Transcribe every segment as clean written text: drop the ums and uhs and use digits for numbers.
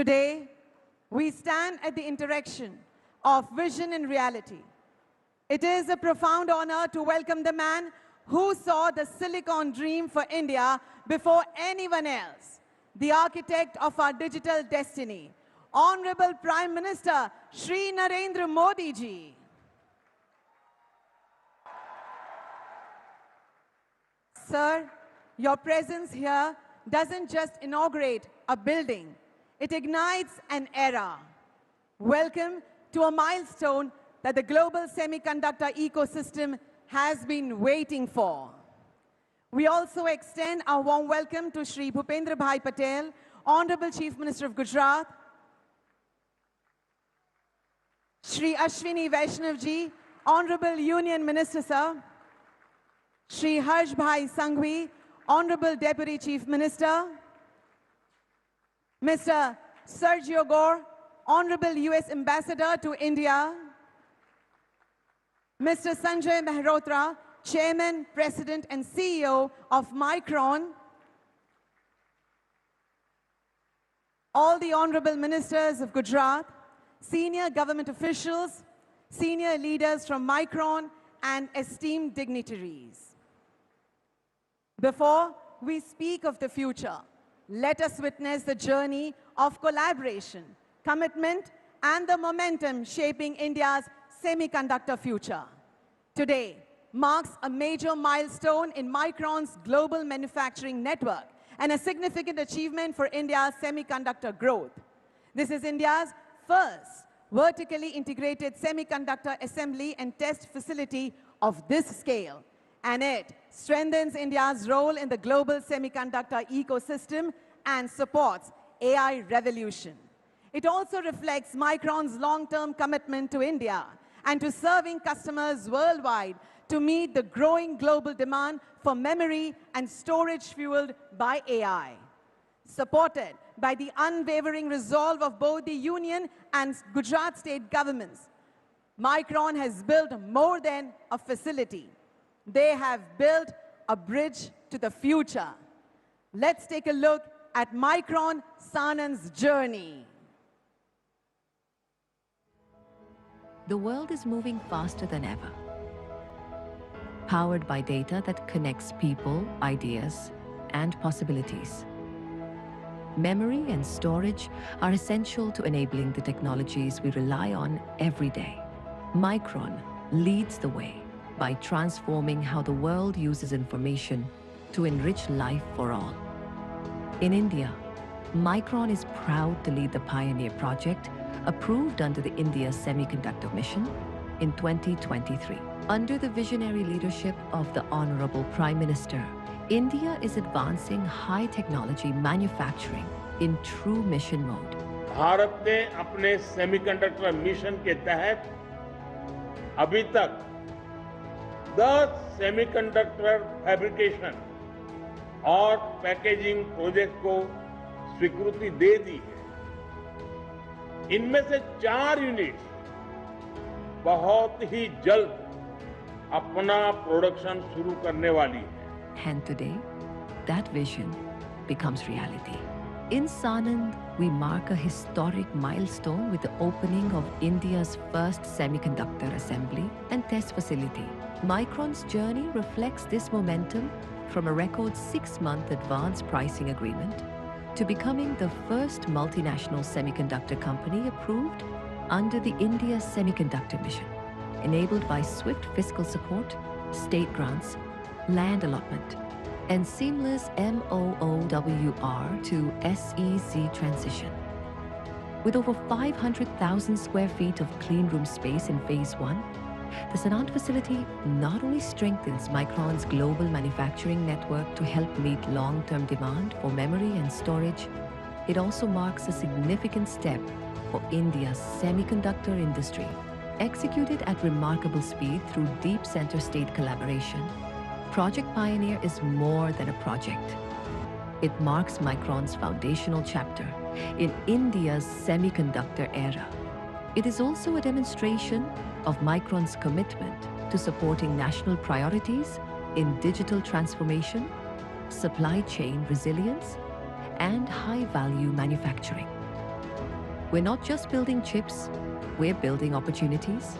Today, we stand at the intersection of vision and reality. It is a profound honor to welcome the man who saw the Silicon dream for India before anyone else, the architect of our digital destiny, Honorable Prime Minister Shri Narendra Modi ji. Sir, your presence here doesn't just inaugurate a building, it ignites an era. Welcome to a milestone that the global semiconductor ecosystem has been waiting for. We also extend our warm welcome to Shri Bhupendra Bhai Patel, Honorable Chief Minister of Gujarat, Shri Ashwini Vaishnav ji, Honorable Union Minister Sir, Shri Harsh Bhai Sanghvi, Honorable Deputy Chief Minister, Mr. Sergio Gore, Honorable US Ambassador to India, Mr. Sanjay Mehrotra, Chairman, President and CEO of Micron, all the Honorable Ministers of Gujarat, senior government officials, senior leaders from Micron and esteemed dignitaries. Before we speak of the future, let us witness the journey of collaboration, commitment, and the momentum shaping India's semiconductor future. Today marks a major milestone in Micron's global manufacturing network and a significant achievement for India's semiconductor growth. This is India's first vertically integrated semiconductor assembly and test facility of this scale, and it strengthens India's role in the global semiconductor ecosystem and supports AI revolution. It also reflects Micron's long-term commitment to India and to serving customers worldwide to meet the growing global demand for memory and storage fueled by AI. Supported by the unwavering resolve of both the Union and Gujarat state governments, Micron has built more than a facility. They have built a bridge to the future. Let's take a look at Micron Sanand's journey. The world is moving faster than ever, powered by data that connects people, ideas, and possibilities. Memory and storage are essential to enabling the technologies we rely on every day. Micron leads the way by transforming how the world uses information to enrich life for all. In India, Micron is proud to lead the Pioneer project approved under the India Semiconductor Mission in 2023. Under the visionary leadership of the Honorable Prime Minister, India is advancing high-technology manufacturing in true mission mode. Bharat ने अपने semiconductor mission के तहत अभी तक 10 semiconductor fabrication और packaging project को स्वीकृति दे दी है। इनमें से 4 यूनिट्स बहुत ही जल्द अपना प्रोडक्शन शुरू करने वाली है। And today, that vision becomes reality. In Sanand, we mark a historic milestone with the opening of India's first semiconductor assembly and test facility. Micron's journey reflects this momentum from a record 6-month advance pricing agreement to becoming the first multinational semiconductor company approved under the India Semiconductor Mission, enabled by swift fiscal support, state grants, land allotment, and seamless MOOWR to SEZ transition. With over 500,000 square feet of clean room space in Phase 1, the Sanand facility not only strengthens Micron's global manufacturing network to help meet long-term demand for memory and storage, it also marks a significant step for India's semiconductor industry. Executed at remarkable speed through deep center-state collaboration, Project Pioneer is more than a project. It marks Micron's foundational chapter in India's semiconductor era. It is also a demonstration of Micron's commitment to supporting national priorities in digital transformation, supply chain resilience, and high-value manufacturing. We're not just building chips, we're building opportunities.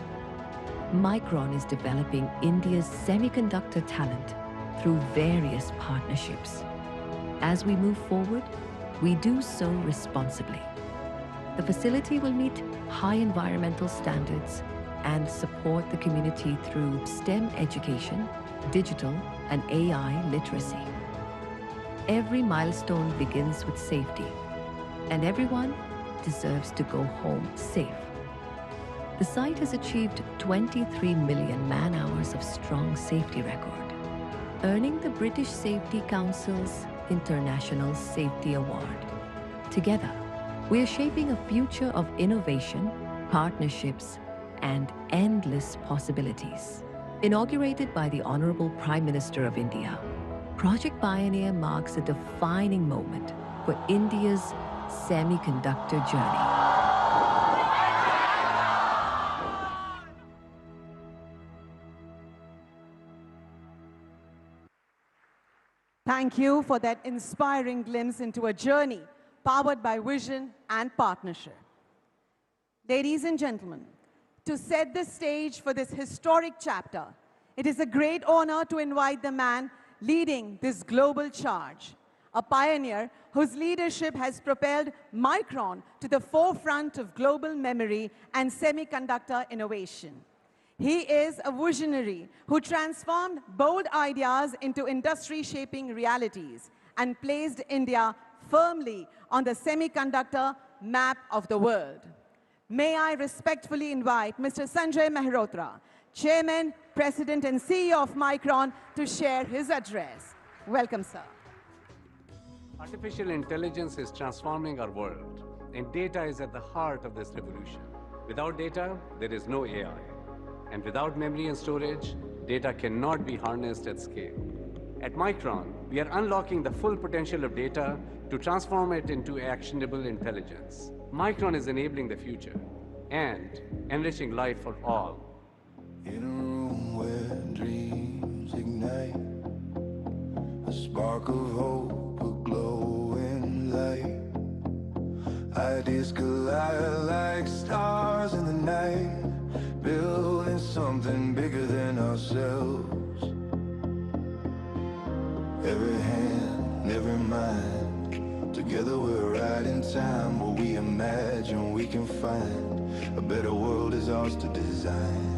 Micron is developing India's semiconductor talent through various partnerships. As we move forward, we do so responsibly. The facility will meet high environmental standards and support the community through STEM education, digital and AI literacy. Every milestone begins with safety, and everyone deserves to go home safe. The site has achieved 23 million man-hours of strong safety record, earning the British Safety Council's International Safety Award. Together, we are shaping a future of innovation, partnerships, and endless possibilities. Inaugurated by the Honorable Prime Minister of India, Project Pioneer marks a defining moment for India's semiconductor journey. Thank you for that inspiring glimpse into a journey powered by vision and partnership. Ladies and gentlemen, to set the stage for this historic chapter, it is a great honor to invite the man leading this global charge, a pioneer whose leadership has propelled Micron to the forefront of global memory and semiconductor innovation. He is a visionary who transformed bold ideas into industry-shaping realities and placed India firmly on the semiconductor map of the world. May I respectfully invite Mr. Sanjay Mehrotra, Chairman, President and CEO of Micron, to share his address. Welcome, sir. Artificial intelligence is transforming our world, and data is at the heart of this revolution. Without data, there is no AI. And without memory and storage, data cannot be harnessed at scale. At Micron, we are unlocking the full potential of data to transform it into actionable intelligence. Micron is enabling the future and enriching life for all. In a room where dreams ignite, a spark of hope, a glowing light. Ideas collide like stars in the night, building something bigger than ourselves. Every hand, every mind, together we're right in time. Where we imagine we can find a better world is ours to design.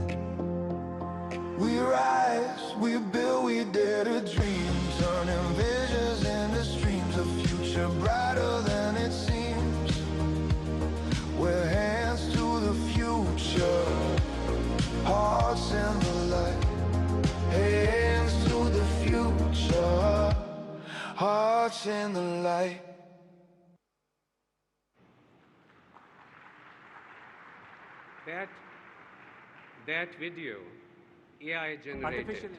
We rise, we build, we dare to dream, turning visions into streams, a future brighter than it seems. We're hands to the future, hearts in the light. Hands to the future, hearts in the light. That video, AI generated.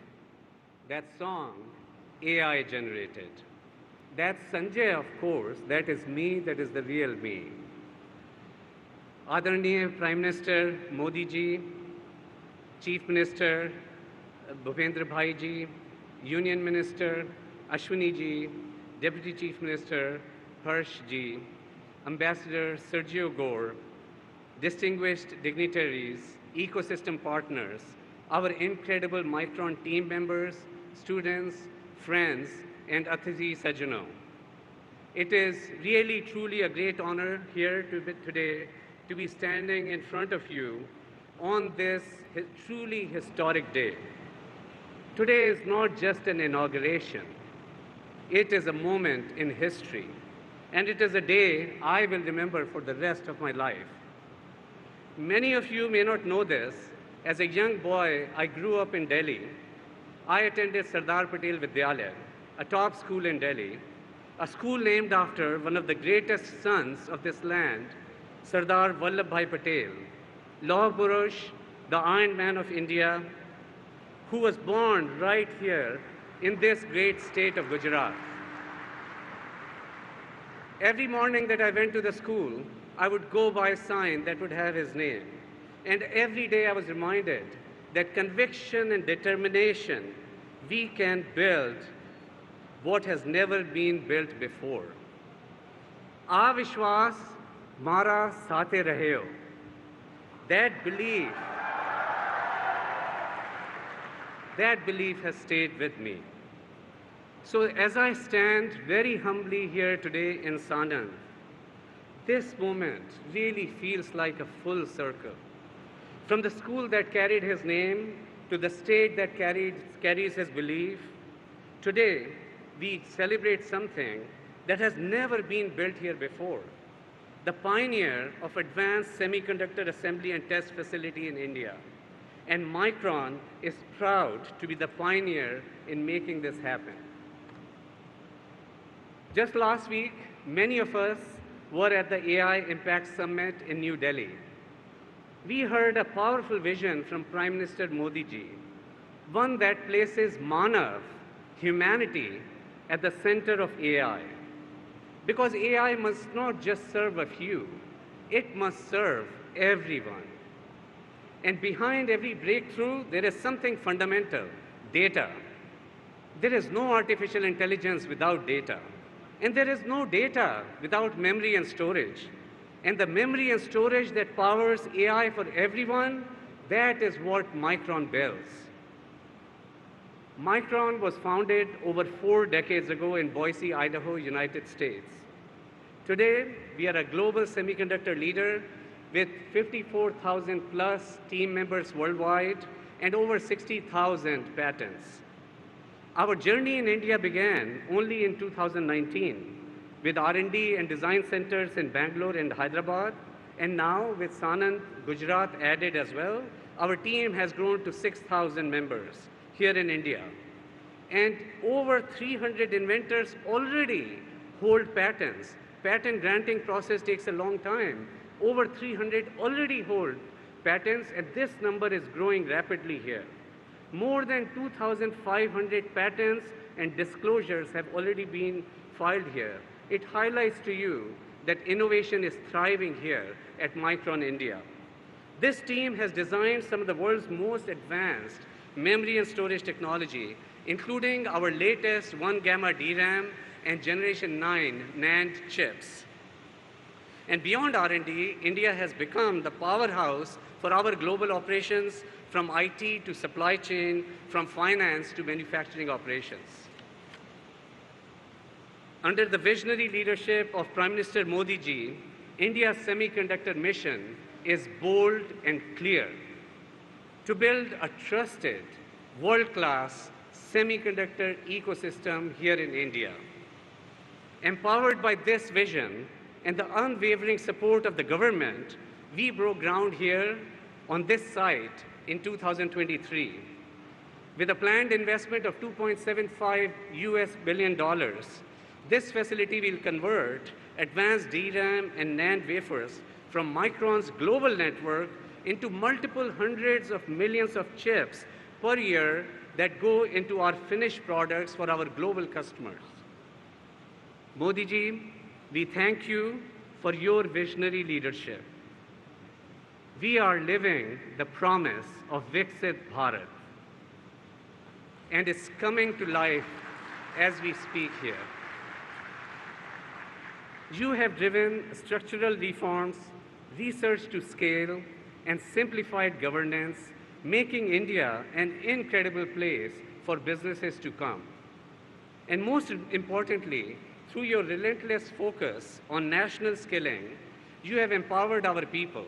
That song, AI generated. That's Sanjay, of course. That is me, that is the real me. Adaraniya Prime Minister Modi ji, Chief Minister Bhupendra Bhai ji, Union Minister Ashwini ji, Deputy Chief Minister Harsh ji, Ambassador Sergio Gore, distinguished dignitaries, ecosystem partners, our incredible Micron team members, students, friends, and Atithi Sajjano. It is really, truly a great honor here today to be standing in front of you on this truly historic day. Today is not just an inauguration. It is a moment in history, and it is a day I will remember for the rest of my life. Many of you may not know this. As a young boy, I grew up in Delhi. I attended Sardar Patel Vidyalaya, a top school in Delhi, a school named after one of the greatest sons of this land, Sardar Vallabhbhai Patel, Lauh Purush, the Iron Man of India, who was born right here in this great state of Gujarat. Every morning that I went to the school, I would go by a sign that would have his name. And every day I was reminded that conviction and determination, we can build what has never been built before. A Vishwas Mara Sate Raheo. That belief has stayed with me. So as I stand very humbly here today in Sanand, this moment really feels like a full circle. From the school that carried his name to the state that carries his belief, today we celebrate something that has never been built here before. The pioneer of advanced semiconductor assembly and test facility in India. And Micron is proud to be the pioneer in making this happen. Just last week, many of us were at the AI Impact Summit in New Delhi. We heard a powerful vision from Prime Minister Modi ji, one that places Manav, humanity, at the center of AI. Because AI must not just serve a few, it must serve everyone. And behind every breakthrough, there is something fundamental, data. There is no artificial intelligence without data. And there is no data without memory and storage. And the memory and storage that powers AI for everyone, that is what Micron builds. Micron was founded over 4 decades ago in Boise, Idaho, United States. Today, we are a global semiconductor leader with 54,000 plus team members worldwide and over 60,000 patents. Our journey in India began only in 2019 with R&D and design centers in Bangalore and Hyderabad, and now with Sanand, Gujarat added as well, our team has grown to 6,000 members here in India. And over 300 inventors already hold patents. Patent granting process takes a long time. Over 300 already hold patents, and this number is growing rapidly here. More than 2,500 patents and disclosures have already been filed here. It highlights to you that innovation is thriving here at Micron India. This team has designed some of the world's most advanced memory and storage technology, including our latest 1-gamma DRAM and Generation 9 NAND chips. And beyond R&D, India has become the powerhouse for our global operations, from IT to supply chain, from finance to manufacturing operations. Under the visionary leadership of Prime Minister Modi ji, India's semiconductor mission is bold and clear: to build a trusted, world-class semiconductor ecosystem here in India. Empowered by this vision and the unwavering support of the government, we broke ground here on this site in 2023. With a planned investment of $2.75 billion, this facility will convert advanced DRAM and NAND wafers from Micron's global network into multiple hundreds of millions of chips per year that go into our finished products for our global customers. Modi ji, we thank you for your visionary leadership. We are living the promise of Viksit Bharat, and it's coming to life as we speak here. You have driven structural reforms, research to scale, and simplified governance, making India an incredible place for businesses to come. And most importantly, through your relentless focus on national skilling, you have empowered our people,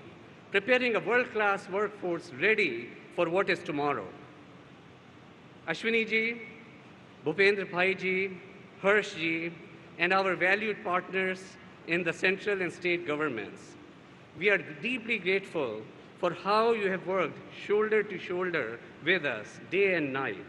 preparing a world-class workforce ready for what is tomorrow. Ashwini ji, Bhupendra Bhai ji, Harsh ji, and our valued partners in the central and state governments, we are deeply grateful for how you have worked shoulder to shoulder with us day and night.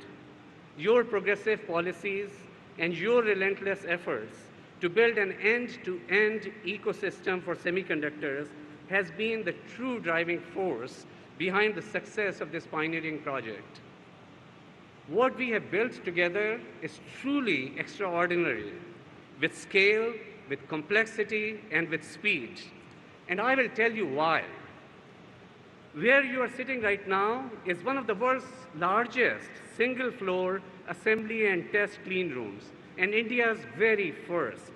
Your progressive policies and your relentless efforts to build an end-to-end ecosystem for semiconductors has been the true driving force behind the success of this pioneering project. What we have built together is truly extraordinary, with scale, with complexity, and with speed. And I will tell you why. Where you are sitting right now is one of the world's largest single-floor assembly and test clean rooms, and India's very first.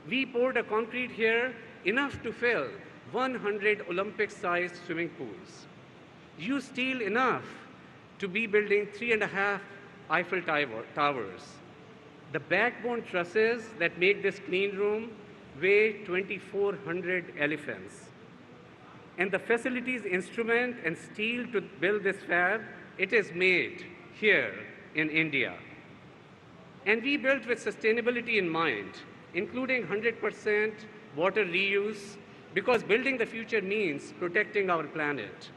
We poured a concrete here enough to fill 100 Olympic-sized swimming pools. Use steel enough to be building 3.5 Eiffel Towers. The backbone trusses that make this clean room weigh 2,400 elephants. And the facilities, instrument, and steel to build this fab, it is made here in India. And we built with sustainability in mind, including 100% water reuse, because building the future means protecting our planet.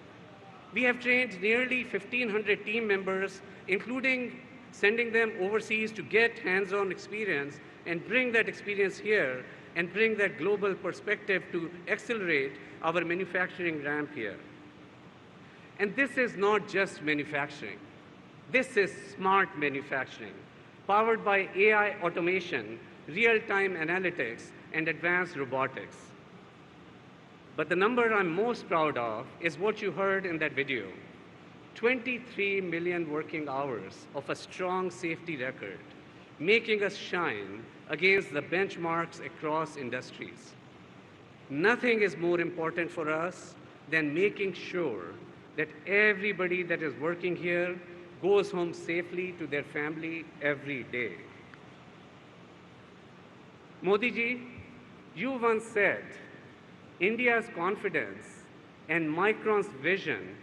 We have trained nearly 1,500 team members, including sending them overseas to get hands-on experience and bring that experience here and bring that global perspective to accelerate our manufacturing ramp here. And this is not just manufacturing. This is smart manufacturing, powered by AI automation, real-time analytics, and advanced robotics. But the number I'm most proud of is what you heard in that video. 23 million working hours of a strong safety record, making us shine against the benchmarks across industries. Nothing is more important for us than making sure that everybody that is working here goes home safely to their family every day. Modi ji, you once said, India's confidence and Micron's vision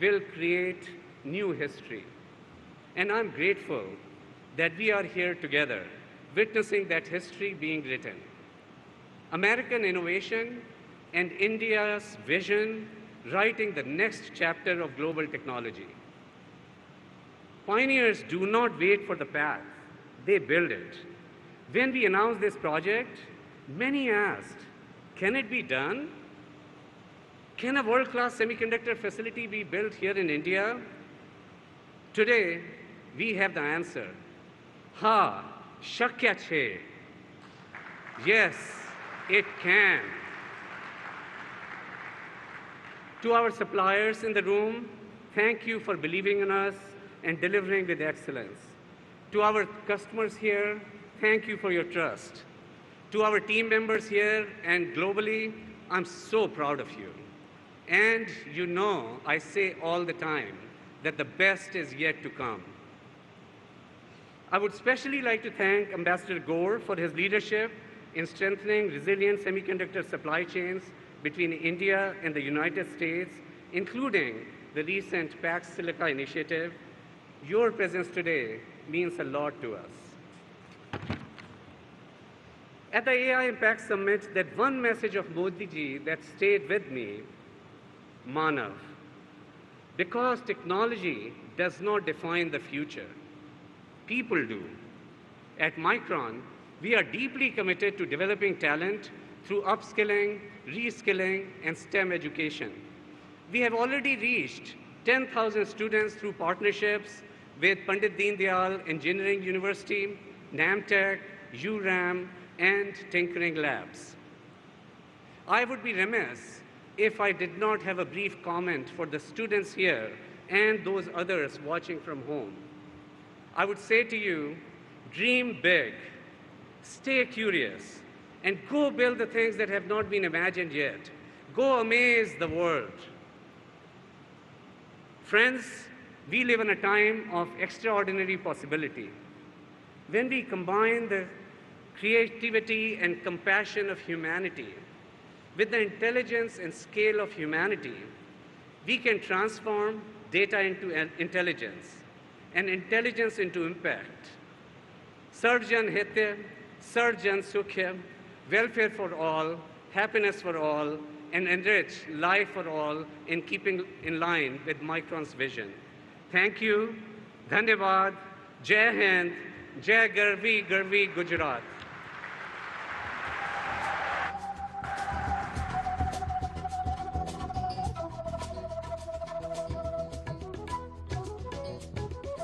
will create new history. And I'm grateful that we are here together, witnessing that history being written. American innovation and India's vision writing the next chapter of global technology. Pioneers do not wait for the path, they build it. When we announced this project, many asked, can it be done? Can a world-class semiconductor facility be built here in India? Today, we have the answer. Ha, shakya chhe. Yes, it can. To our suppliers in the room, thank you for believing in us and delivering with excellence. To our customers here, thank you for your trust. To our team members here and globally, I'm so proud of you. And you know, I say all the time that the best is yet to come. I would especially like to thank Ambassador Gore for his leadership in strengthening resilient semiconductor supply chains between India and the United States, including the recent Pax Silica initiative. Your presence today means a lot to us. At the AI Impact Summit, that one message of Modi ji that stayed with me, Manav. Because technology does not define the future, people do. At Micron, we are deeply committed to developing talent through upskilling, reskilling, and STEM education. We have already reached 10,000 students through partnerships with Pandit Deen Dayal Engineering University, NAMTech, URAM, and Tinkering Labs. I would be remiss if I did not have a brief comment for the students here and those others watching from home. I would say to you, dream big, stay curious, and go build the things that have not been imagined yet. Go amaze the world. Friends, we live in a time of extraordinary possibility. When we combine the creativity and compassion of humanity with the intelligence and scale of humanity, we can transform data into intelligence and intelligence into impact. Sarjan Hitya, Sarjan Sukhya, welfare for all, happiness for all, and enrich life for all in keeping in line with Micron's vision. Thank you. Dhanyavad. Jai Hind. Jai Garvi, Garvi, Gujarat.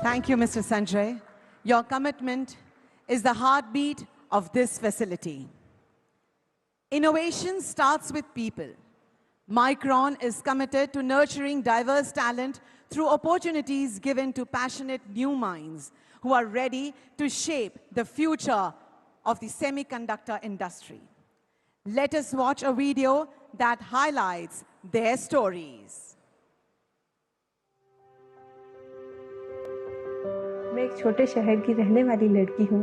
Thank you, Mr. Sanjay. Your commitment is the heartbeat of this facility. Innovation starts with people. Micron is committed to nurturing diverse talent through opportunities given to passionate new minds who are ready to shape the future of the semiconductor industry. Let us watch a video that highlights their stories. मैं एक छोटे शहर की रहने वाली लड़की हूँ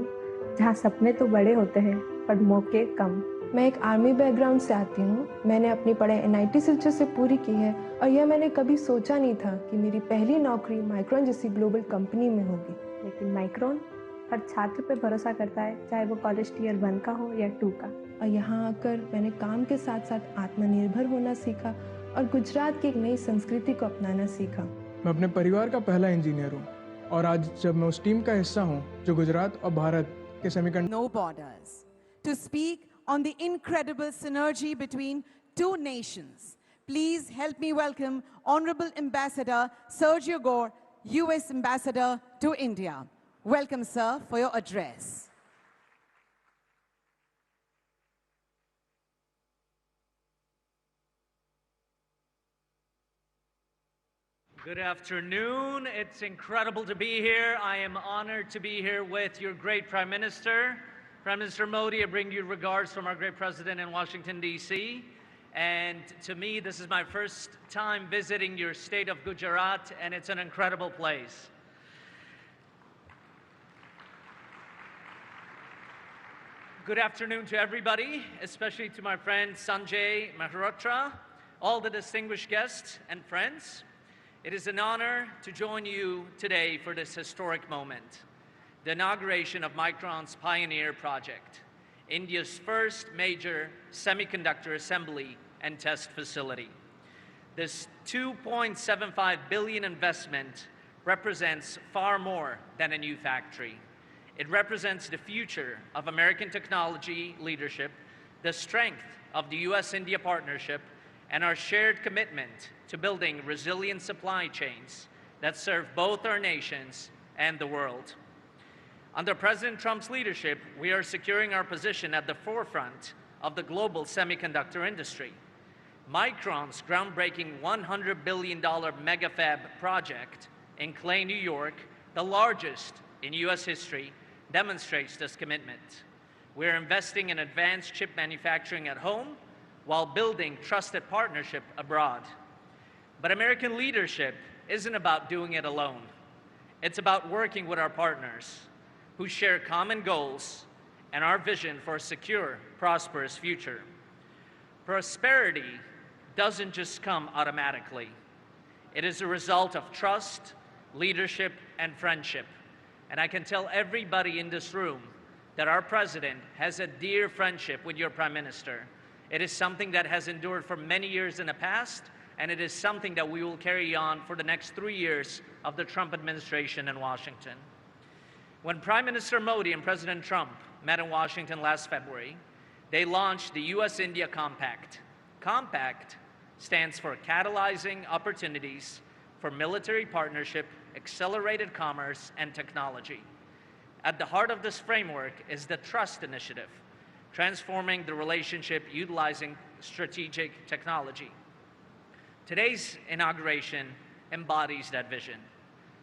जहाँ सपने तो बड़े होते हैं पर मौके कम। मैं एक आर्मी बैकग्राउंड से आती हूँ। मैंने अपनी पढ़ाई NIT सिलचर से पूरी की है और यह मैंने कभी सोचा नहीं था कि मेरी पहली नौकरी माइक्रॉन जैसी ग्लोबल कंपनी में होगी। लेकिन माइक्रॉन हर छात्र पे भरोसा करता है, चाहे वो कॉलेज टियर 1 का हो या 2 का। और यहाँ आकर मैंने काम के साथ साथ आत्मनिर्भर होना सीखा और गुजरात की एक नई संस्कृति को अपनाना सीखा। मैं अपने परिवार का पहला इंजीनियर हूँ और आज जब मैं उस टीम का हिस्सा हूँ जो गुजरात और भारत के semiconductor No borders. To speak on the incredible synergy between two nations, please help me welcome Honorable Ambassador Sergio Gore, US Ambassador to India. Welcome, sir, for your address. Good afternoon. It's incredible to be here. I am honored to be here with your great Prime Minister. Prime Minister Modi, I bring you regards from our great President in Washington, D.C. And to me, this is my first time visiting your state of Gujarat, and it's an incredible place. Good afternoon to everybody, especially to my friend Sanjay Mehrotra, all the distinguished guests and friends. It is an honor to join you today for this historic moment, the inauguration of Micron's Pioneer Project, India's first major semiconductor assembly and test facility. This $2.75 billion investment represents far more than a new factory. It represents the future of American technology leadership, the strength of the US-India partnership, and our shared commitment to building resilient supply chains that serve both our nations and the world. Under President Trump's leadership, we are securing our position at the forefront of the global semiconductor industry. Micron's groundbreaking $100 billion mega fab project in Clay, New York, the largest in US history, demonstrates this commitment. We're investing in advanced chip manufacturing at home while building trusted partnership abroad. But American leadership isn't about doing it alone. It's about working with our partners who share common goals and our vision for a secure, prosperous future. Prosperity doesn't just come automatically. It is a result of trust, leadership, and friendship. And I can tell everybody in this room that our president has a dear friendship with your Prime Minister. It is something that has endured for many years in the past, and it is something that we will carry on for the next 3 years of the Trump administration in Washington. When Prime Minister Modi and President Trump met in Washington last February, they launched the US-India Compact. Compact stands for Catalyzing Opportunities for Military Partnership, Accelerated Commerce, and Technology. At the heart of this framework is the Trust Initiative, transforming the relationship utilizing strategic technology. Today's inauguration embodies that vision.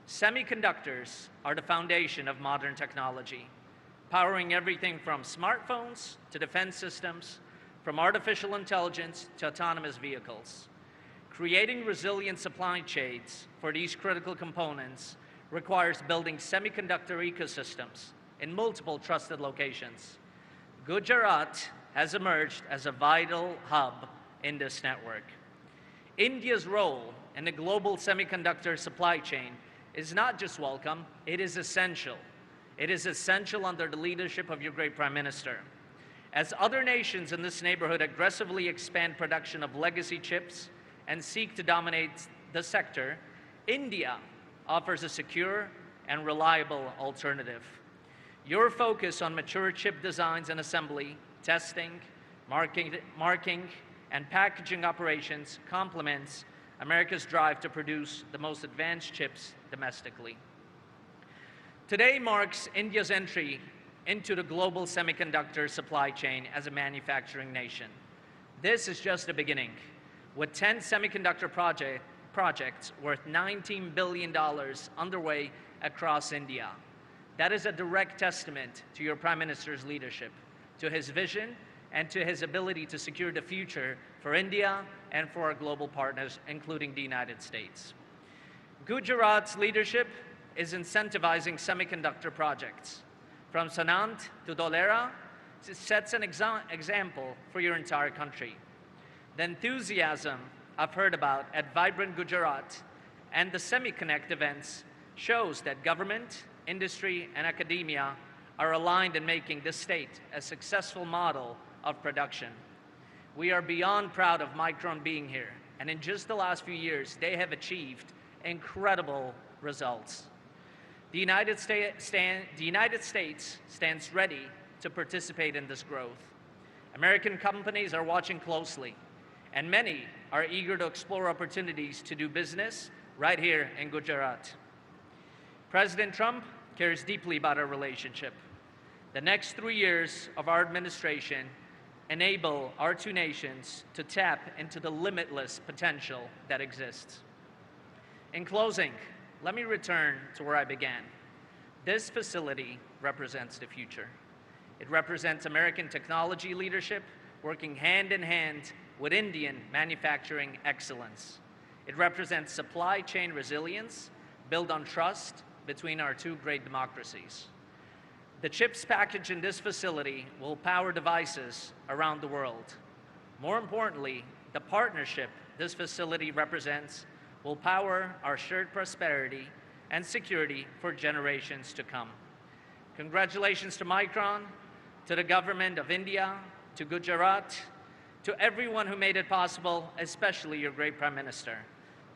Semiconductors are the foundation of modern technology, powering everything from smartphones to defense systems, from artificial intelligence to autonomous vehicles. Creating resilient supply chains for these critical components requires building semiconductor ecosystems in multiple trusted locations. Gujarat has emerged as a vital hub in this network. India's role in the global semiconductor supply chain is not just welcome, it is essential. It is essential under the leadership of your great Prime Minister. As other nations in this neighborhood aggressively expand production of legacy chips and seek to dominate the sector, India offers a secure and reliable alternative. Your focus on mature chip designs and assembly, testing, marking, and packaging operations complements America's drive to produce the most advanced chips domestically. Today marks India's entry into the global semiconductor supply chain as a manufacturing nation. This is just the beginning. With 10 semiconductor projects worth $19 billion underway across India. That is a direct testament to your Prime Minister's leadership, to his vision, and to his ability to secure the future for India and for our global partners, including the United States. Gujarat's leadership is incentivizing semiconductor projects. From Sanand to Dholera, it sets an example for your entire country. The enthusiasm I've heard about at Vibrant Gujarat and the SemiConnect events shows that government, industry, and academia are aligned in making this state a successful model of production. We are beyond proud of Micron being here, and in just the last few years, they have achieved incredible results. The United States stands ready to participate in this growth. American companies are watching closely, and many are eager to explore opportunities to do business right here in Gujarat. President Trump cares deeply about our relationship. The next 3 years of our administration enable our two nations to tap into the limitless potential that exists. In closing, let me return to where I began. This facility represents the future. It represents American technology leadership working hand in hand with Indian manufacturing excellence. It represents supply chain resilience built on trust between our two great democracies. The chips packaged in this facility will power devices around the world. More importantly, the partnership this facility represents will power our shared prosperity and security for generations to come. Congratulations to Micron, to the government of India, to Gujarat, to everyone who made it possible, especially your great Prime Minister.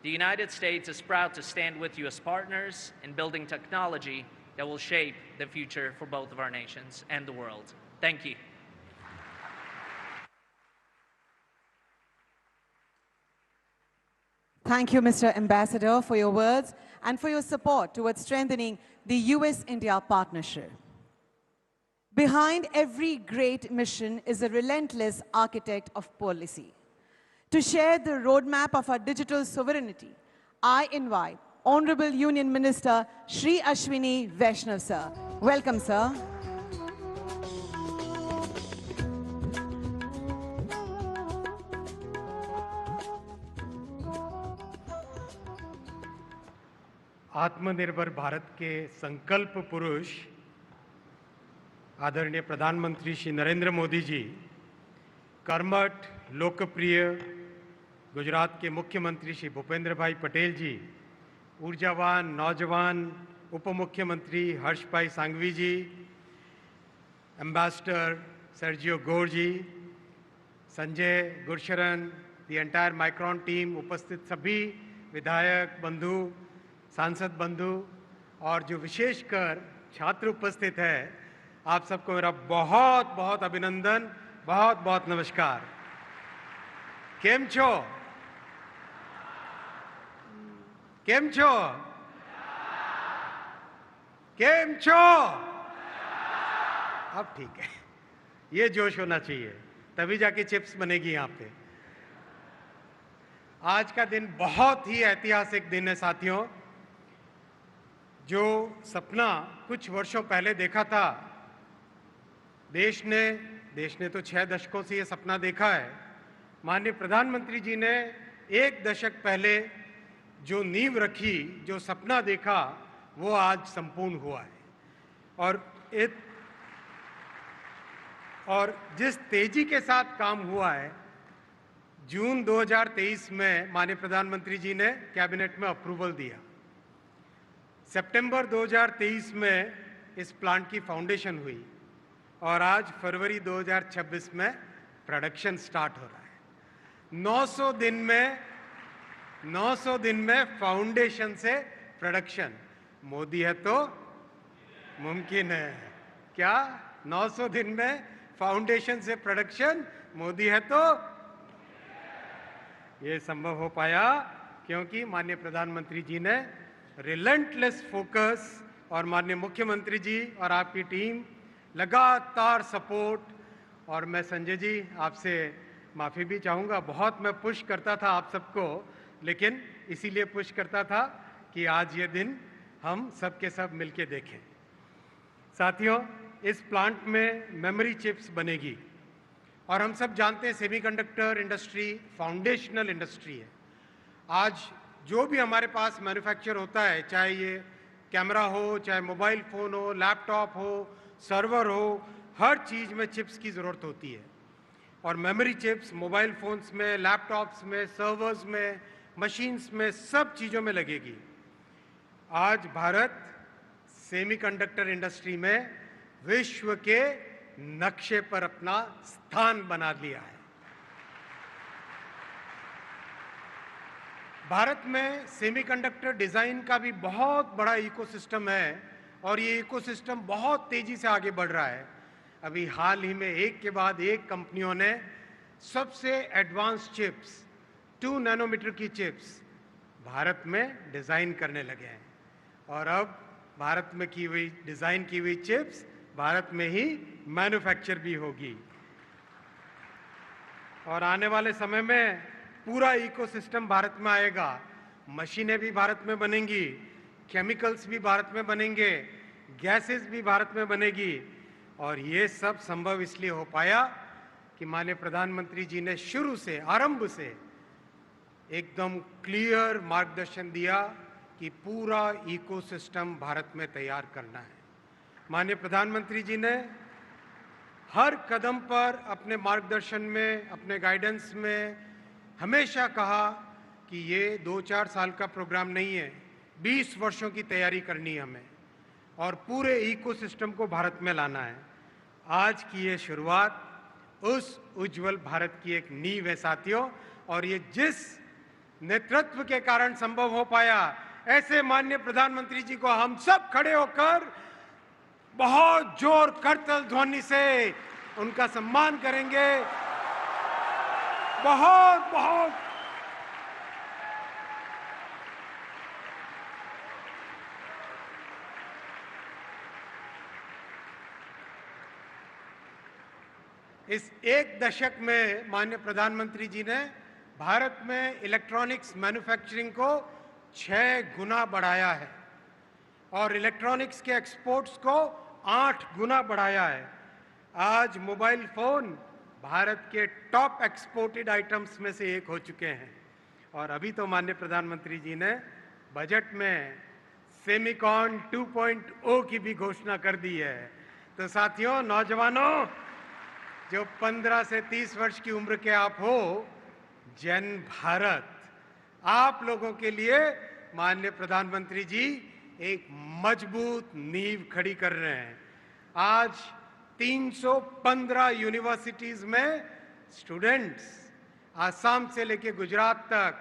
The United States is proud to stand with you as partners in building technology that will shape the future for both of our nations and the world. Thank you. Thank you, Mr. Ambassador, for your words and for your support towards strengthening the US-India partnership. Behind every great mission is a relentless architect of policy. To share the roadmap of our digital sovereignty, I invite Honorable Union Minister Shri Ashwini Vaishnaw, sir. Welcome, sir. आत्मनिर्भर भारत के संकल्प पुरुष आदरणीय प्रधानमंत्री श्री नरेंद्र मोदी जी, कर्मठ लोकप्रिय गुजरात के मुख्यमंत्री श्री भूपेंद्र भाई पटेल जी, ऊर्जावान नौजवान उप मुख्यमंत्री Harsh bhai Sanghavi ji, ambassador Sergio Gor ji, Sanjay Gursharan, the entire Micron team, उपस्थित सभी विधायक बंधु, सांसद बंधु और जो विशेषकर छात्र उपस्थित है, आप सबको मेरा बहुत बहुत अभिनंदन, बहुत बहुत नमस्कार। केम छो? केम छो? केम छो? अब ठीक है, ये जोश होना चाहिए, तभी जाके चिप्स बनेगी यहाँ पे। आज का दिन बहुत ही ऐतिहासिक दिन है साथियों। जो सपना कुछ वर्षों पहले देखा था, देश ने तो 6 दशकों से ये सपना देखा है। माननीय प्रधानमंत्री जी ने 1 दशक पहले जो नींव रखी, जो सपना देखा, वो आज संपूर्ण हुआ है। और जिस तेजी के साथ काम हुआ है, जून 2023 में माननीय प्रधानमंत्री जी ने कैबिनेट में अप्रूवल दिया। सितंबर 2023 में इस प्लांट की फाउंडेशन हुई और आज फरवरी 2026 में प्रोडक्शन स्टार्ट हो रहा है। 900 दिन में फाउंडेशन से प्रोडक्शन। मोदी है तो मुमकिन है क्या? 900 दिन में फाउंडेशन से प्रोडक्शन, मोदी है तो ये संभव हो पाया क्योंकि माननीय प्रधानमंत्री जी ने रिलेंटलेस फोकस और माननीय मुख्यमंत्री जी और आपकी टीम लगातार सपोर्ट। और मैं संजय जी आपसे माफ़ी भी चाहूँगा, बहुत मैं पुश करता था आप सबको, लेकिन इसीलिए पुश करता था कि आज ये दिन हम सब के सब मिलके देखें। साथियों, इस प्लांट में मेमोरी चिप्स बनेगी और हम सब जानते हैं सेमीकंडक्टर इंडस्ट्री फाउंडेशनल इंडस्ट्री है। आज जो भी हमारे पास मैन्युफैक्चर होता है, चाहे ये कैमरा हो, चाहे मोबाइल फ़ोन हो, लैपटॉप हो, सर्वर हो, हर चीज़ में चिप्स की ज़रूरत होती है। और मेमोरी चिप्स मोबाइल फ़ोन्स में, लैपटॉप्स में, सर्वर्स में, मशीन्स में, सब चीज़ों में लगेगी। आज भारत सेमीकंडक्टर इंडस्ट्री में विश्व के नक्शे पर अपना स्थान बना लिया है। भारत में सेमीकंडक्टर डिज़ाइन का भी बहुत बड़ा इकोसिस्टम है और ये इकोसिस्टम बहुत तेज़ी से आगे बढ़ रहा है। अभी हाल ही में एक के बाद एक कंपनियों ने सबसे एडवांस चिप्स 2 नैनोमीटर की चिप्स भारत में डिज़ाइन करने लगे हैं और अब भारत में की हुई डिज़ाइन की हुई चिप्स भारत में ही मैन्युफैक्चर भी होगी। और आने वाले समय में पूरा इकोसिस्टम भारत में आएगा। मशीनें भी भारत में बनेंगी, केमिकल्स भी भारत में बनेंगे, गैसेस भी भारत में बनेगी। और ये सब संभव इसलिए हो पाया कि माननीय प्रधानमंत्री जी ने शुरू से, आरंभ से एकदम क्लियर मार्गदर्शन दिया कि पूरा इकोसिस्टम भारत में तैयार करना है। माननीय प्रधानमंत्री जी ने हर कदम पर अपने मार्गदर्शन में, अपने गाइडेंस में हमेशा कहा कि ये 2-4 साल का प्रोग्राम नहीं है, 20 वर्षों की तैयारी करनी है हमें और पूरे इकोसिस्टम को भारत में लाना है। आज की ये शुरुआत उस उज्जवल भारत की एक नींव है साथियों, और ये जिस नेतृत्व के कारण संभव हो पाया, ऐसे माननीय प्रधानमंत्री जी को हम सब खड़े होकर बहुत जोर करतल ध्वनि से उनका सम्मान करेंगे। बहुत बहुत इस एक दशक में माननीय प्रधानमंत्री जी ने भारत में इलेक्ट्रॉनिक्स मैन्युफैक्चरिंग को 6 गुना बढ़ाया है और इलेक्ट्रॉनिक्स के एक्सपोर्ट्स को 8 गुना बढ़ाया है। आज मोबाइल फोन भारत के टॉप एक्सपोर्टेड आइटम्स में से एक हो चुके हैं और अभी तो माननीय प्रधानमंत्री जी ने बजट में सेमिकॉन 2.0 की भी घोषणा कर दी है। तो साथियों, नौजवानों, जो 15 से 30 वर्ष की उम्र के आप हो, जन भारत आप लोगों के लिए माननीय प्रधानमंत्री जी एक मजबूत नींव खड़ी कर रहे हैं। आज 315 यूनिवर्सिटीज में स्टूडेंट्स आसाम से लेके गुजरात तक,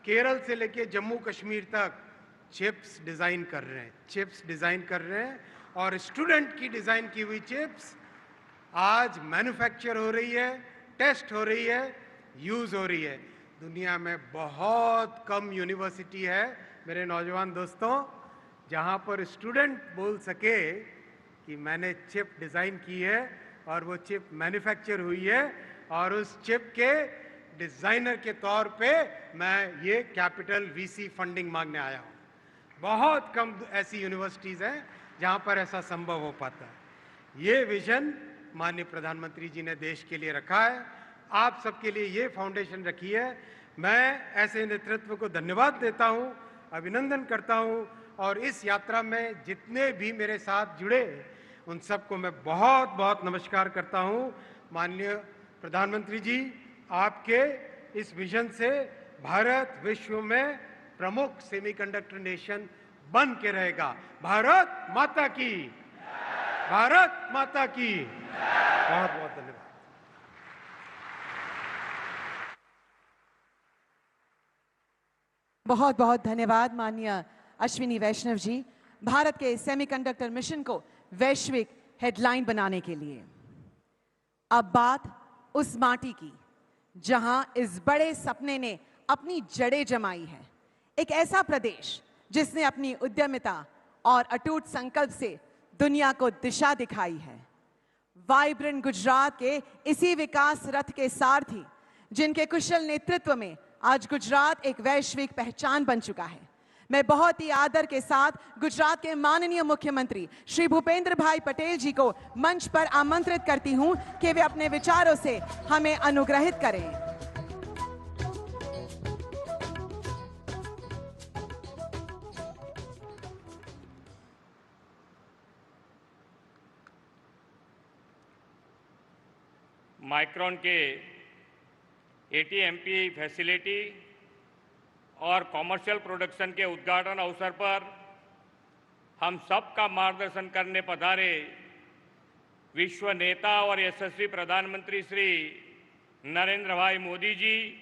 केरल से लेके जम्मू कश्मीर तक चिप्स डिजाइन कर रहे हैं और स्टूडेंट की डिजाइन की हुई चिप्स आज मैन्युफैक्चर हो रही है, टेस्ट हो रही है, यूज हो रही है। दुनिया में बहुत कम यूनिवर्सिटी है मेरे नौजवान दोस्तों जहां पर स्टूडेंट बोल सके कि मैंने चिप डिजाइन की है और वो चिप मैन्युफैक्चर हुई है और उस चिप के डिजाइनर के तौर पे मैं ये कैपिटल वीसी फंडिंग मांगने आया हूं। बहुत कम ऐसी यूनिवर्सिटीज हैं जहां पर ऐसा संभव हो पाता है। ये विजन माननीय प्रधानमंत्री जी ने देश के लिए रखा है, आप सबके लिए ये फाउंडेशन रखी है। मैं ऐसे नेतृत्व को धन्यवाद देता हूं, अभिनंदन करता हूं और इस यात्रा में जितने भी मेरे साथ जुड़े उन सबको मैं बहुत बहुत नमस्कार करता हूं। माननीय प्रधानमंत्री जी, आपके इस विजन से भारत विश्व में प्रमुख सेमीकंडक्टर नेशन बन के रहेगा। भारत माता की, भारत माता की। बहुत बहुत धन्यवाद। बहुत बहुत धन्यवाद माननीय अश्विनी वैष्णव जी, भारत के सेमीकंडक्टर मिशन को वैश्विक हेडलाइन बनाने के लिए। अब बात उस माटी की जहां इस बड़े सपने ने अपनी जड़ें जमाई है। एक ऐसा प्रदेश जिसने अपनी उद्यमिता और अटूट संकल्प से दुनिया को दिशा दिखाई है। वाइब्रेंट गुजरात के इसी विकास रथ के सारथी, जिनके कुशल नेतृत्व में आज गुजरात एक वैश्विक पहचान बन चुका है। मैं बहुत ही आदर के साथ गुजरात के माननीय मुख्यमंत्री श्री भूपेंद्र भाई पटेल जी को मंच पर आमंत्रित करती हूं कि वे अपने विचारों से हमें अनुग्रहित करें। माइक्रोन के ATMP फैसिलिटी और कॉमर्शियल प्रोडक्शन के उद्घाटन अवसर पर हम सबका मार्गदर्शन करने पधारे विश्व नेता और यशस्वी प्रधानमंत्री श्री नरेंद्र भाई मोदी जी,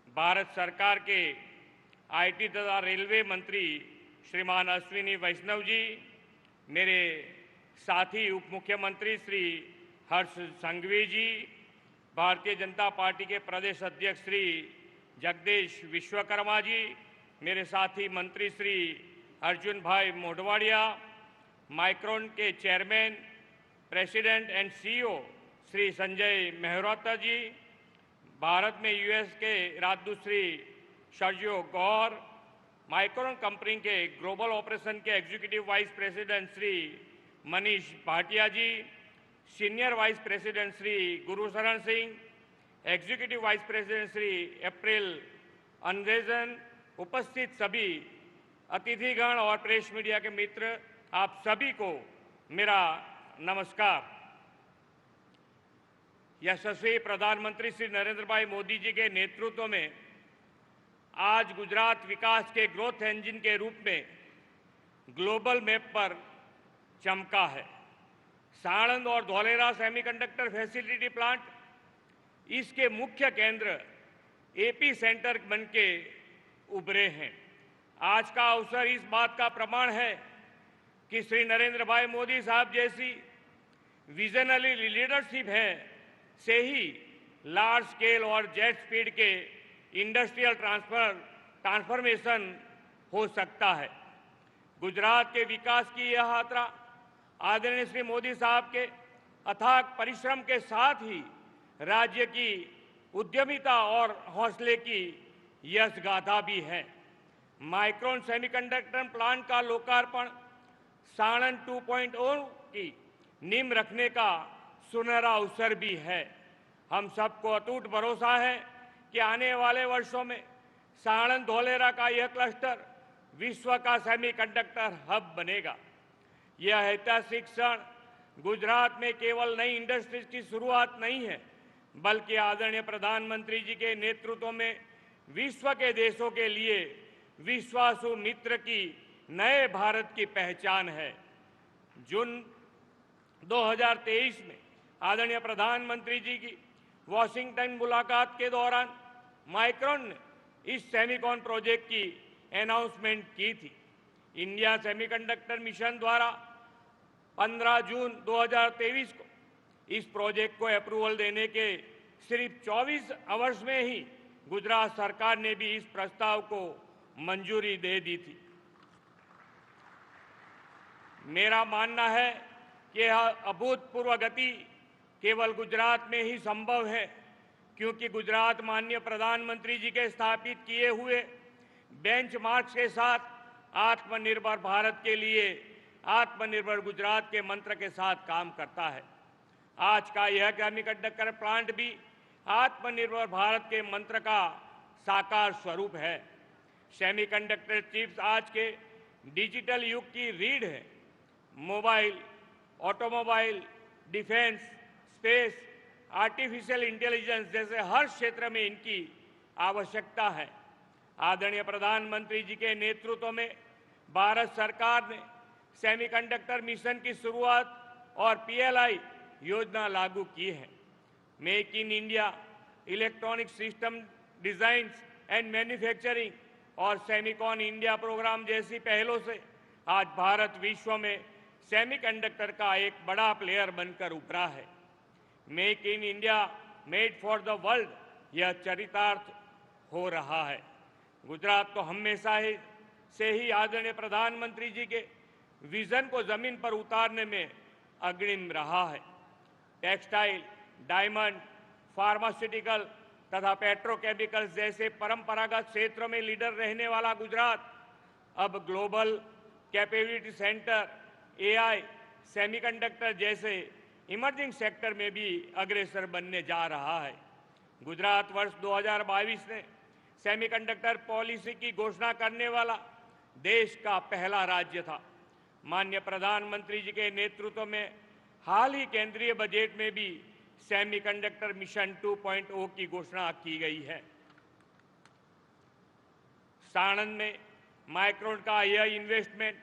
भारत सरकार के IT तथा रेलवे मंत्री श्रीमान अश्विनी वैष्णव जी, मेरे साथी उप मुख्यमंत्री श्री हर्ष संघवी जी, भारतीय जनता पार्टी के प्रदेश अध्यक्ष श्री जगदीश विश्वकर्मा जी, मेरे साथी मंत्री श्री अर्जुन भाई मोढवाडिया, माइक्रोन के chairman, president and CEO Shri Sanjay Mehrotra ji, Bharat में US के राजदूत Shri Sergio Gor, Micron company के ग्लोबल ऑपरेशन के executive vice president Shri Manish Bhatia ji, senior vice president Shri Gursharan Singh, executive vice president Shri April Arnzen, उपस्थित सभी अतिथिगण और प्रेस मीडिया के मित्र, आप सभी को मेरा नमस्कार। यशस्वी प्रधानमंत्री श्री नरेंद्र भाई मोदी जी के नेतृत्व में आज गुजरात विकास के ग्रोथ इंजन के रूप में ग्लोबल मैप पर चमका है। साणंद और धौलेरा सेमीकंडक्टर फैसिलिटी प्लांट इसके मुख्य केंद्र एपी सेंटर बनके उभरे हैं। आज का अवसर इस बात का प्रमाण है कि श्री नरेंद्र भाई मोदी साहब जैसी विजनरी लीडरशिप है से ही लार्ज स्केल और जेट स्पीड के इंडस्ट्रियल ट्रांसफॉर्मेशन हो सकता है। गुजरात के विकास की यह यात्रा आदरणीय श्री मोदी साहब के अथाक परिश्रम के साथ ही राज्य की उद्यमिता और हौसले की यश गाथा भी है। माइक्रोन सेमीकंडक्टर प्लांट का लोकार्पण साणंद 2.0 की नींव रखने का सुनहरा अवसर भी है। हम सबको अटूट भरोसा है कि आने वाले वर्षों में साणंद धौलेरा का यह क्लस्टर विश्व का सेमीकंडक्टर हब बनेगा। यह ऐतिहासिक क्षण गुजरात में केवल नई इंडस्ट्रीज की शुरुआत नहीं है, बल्कि आदरणीय प्रधानमंत्री जी के नेतृत्व में विश्व के देशों के लिए विश्वासु मित्र की नए भारत की पहचान है। जून 2023 में आदरणीय प्रधानमंत्री जी की वॉशिंगटन मुलाकात के दौरान माइक्रोन ने इस सेमीकॉन प्रोजेक्ट की अनाउंसमेंट की थी। इंडिया सेमीकंडक्टर मिशन द्वारा 15 जून 2023 को इस प्रोजेक्ट को अप्रूवल देने के सिर्फ 24 आवर्स में ही गुजरात सरकार ने भी इस प्रस्ताव को मंजूरी दे दी थी। मेरा मानना है कि यह अभूतपूर्व गति केवल गुजरात में ही संभव है, क्योंकि गुजरात माननीय प्रधानमंत्री जी के स्थापित किए हुए बेंचमार्क के साथ आत्मनिर्भर भारत के लिए आत्मनिर्भर गुजरात के मंत्र के साथ काम करता है। आज का यह सेमीकंडक्टर प्लांट भी आत्मनिर्भर भारत के मंत्र का साकार स्वरूप है। सेमीकंडक्टर चिप्स आज के डिजिटल युग की रीढ़ है। Mobile, automobile, defence, space, artificial intelligence जैसे हर क्षेत्र में इनकी आवश्यकता है। आदरणीय प्रधानमंत्री जी के नेतृत्व में भारत सरकार ने सेमीकंडक्टर मिशन की शुरुआत और PLI योजना लागू की है। Make in India, electronic system design and manufacturing और सेमीकॉन इंडिया प्रोग्राम जैसी पहलों से आज भारत विश्व में सेमीकंडक्टर का एक बड़ा प्लेयर बनकर उभरा है। Make in India, made for the world, यह चरितार्थ हो रहा है। गुजरात तो हमेशा से ही आदरणीय प्रधानमंत्री जी के विजन को जमीन पर उतारने में अग्रिम रहा है। टेक्सटाइल, डायमंड, फार्मास्यूटिकल तथा पेट्रोकेमिकल्स जैसे परंपरागत क्षेत्रों में लीडर रहने वाला गुजरात अब global capability centre, AI, semiconductor जैसे इमर्जिंग सेक्टर में भी अग्रसर बनने जा रहा है। गुजरात वर्ष 2022 ने सेमीकंडक्टर पॉलिसी की घोषणा करने वाला देश का पहला राज्य था। माननीय प्रधानमंत्री जी के नेतृत्व में हाल ही केंद्रीय बजट में भी सेमीकंडक्टर मिशन 2.0 की घोषणा की गई है। साणंद में माइक्रोन का यह इन्वेस्टमेंट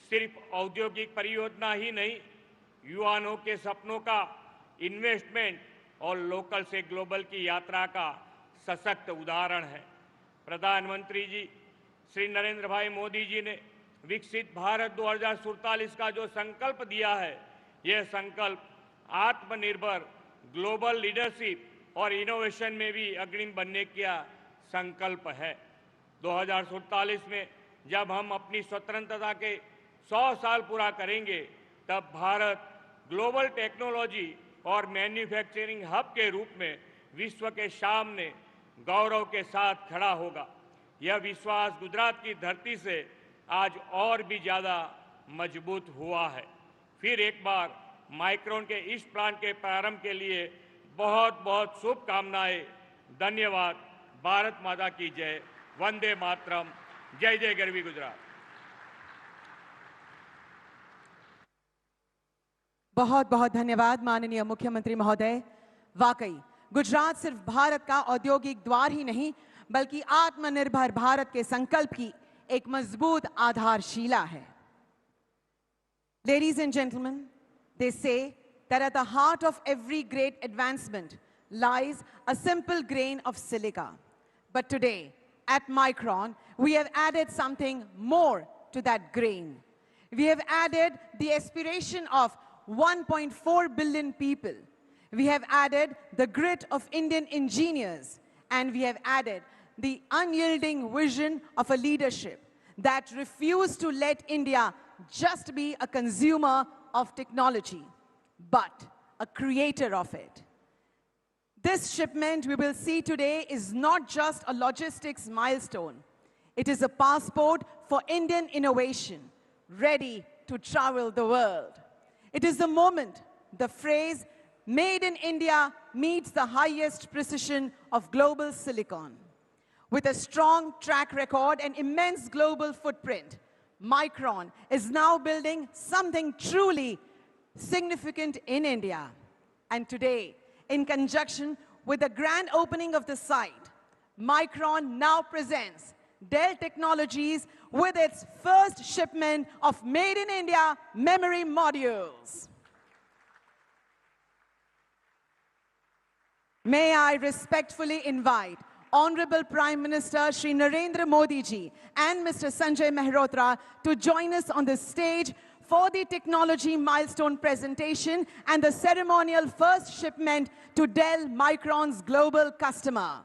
सिर्फ औद्योगिक परियोजना ही नहीं, युवाओं के सपनों का इन्वेस्टमेंट और लोकल से ग्लोबल की यात्रा का सशक्त उदाहरण है। प्रधानमंत्री जी श्री नरेंद्र भाई मोदी जी ने विकसित भारत 2047 का जो संकल्प दिया है, यह संकल्प आत्मनिर्भर, ग्लोबल लीडरशिप और इनोवेशन में भी अग्रणी बनने का संकल्प है। 2047 में जब हम अपनी स्वतंत्रता के 100 साल पूरा करेंगे, तब भारत ग्लोबल टेक्नोलॉजी और मैन्युफैक्चरिंग हब के रूप में विश्व के सामने गौरव के साथ खड़ा होगा। यह विश्वास गुजरात की धरती से आज और भी ज्यादा मजबूत हुआ है। फिर एक बार माइक्रोन के इस प्लान के प्रारंभ के लिए बहुत बहुत शुभकामनाएं। धन्यवाद। भारत माता की जय। वंदे मातरम। जय जय गरवी गुजरात। बहुत बहुत धन्यवाद माननीय मुख्यमंत्री महोदय। वाकई गुजरात सिर्फ भारत का औद्योगिक द्वार ही नहीं, बल्कि आत्मनिर्भर भारत के संकल्प की एक मजबूत आधारशिला है। Ladies and gentlemen, they say that at the heart of every great advancement lies a simple grain of silica. But today, at Micron, we have added something more to that grain. We have added the aspiration of 1.4 billion people. We have added the grit of Indian engineers, and we have added the unyielding vision of a leadership that refused to let India just be a consumer of technology, but a creator of it. This shipment we will see today is not just a logistics milestone. It is a passport for Indian innovation, ready to travel the world. It is the moment the phrase "Made in India" meets the highest precision of global silicon. With a strong track record and immense global footprint, Micron is now building something truly significant in India. And today, in conjunction with the grand opening of the site, Micron now presents Dell Technologies with its first shipment of Made in India memory modules. May I respectfully invite Honorable Prime Minister Shri Narendra Modi ji and Mr. Sanjay Mehrotra to join us on the stage for the technology milestone presentation and the ceremonial first shipment to Dell Micron's global customer.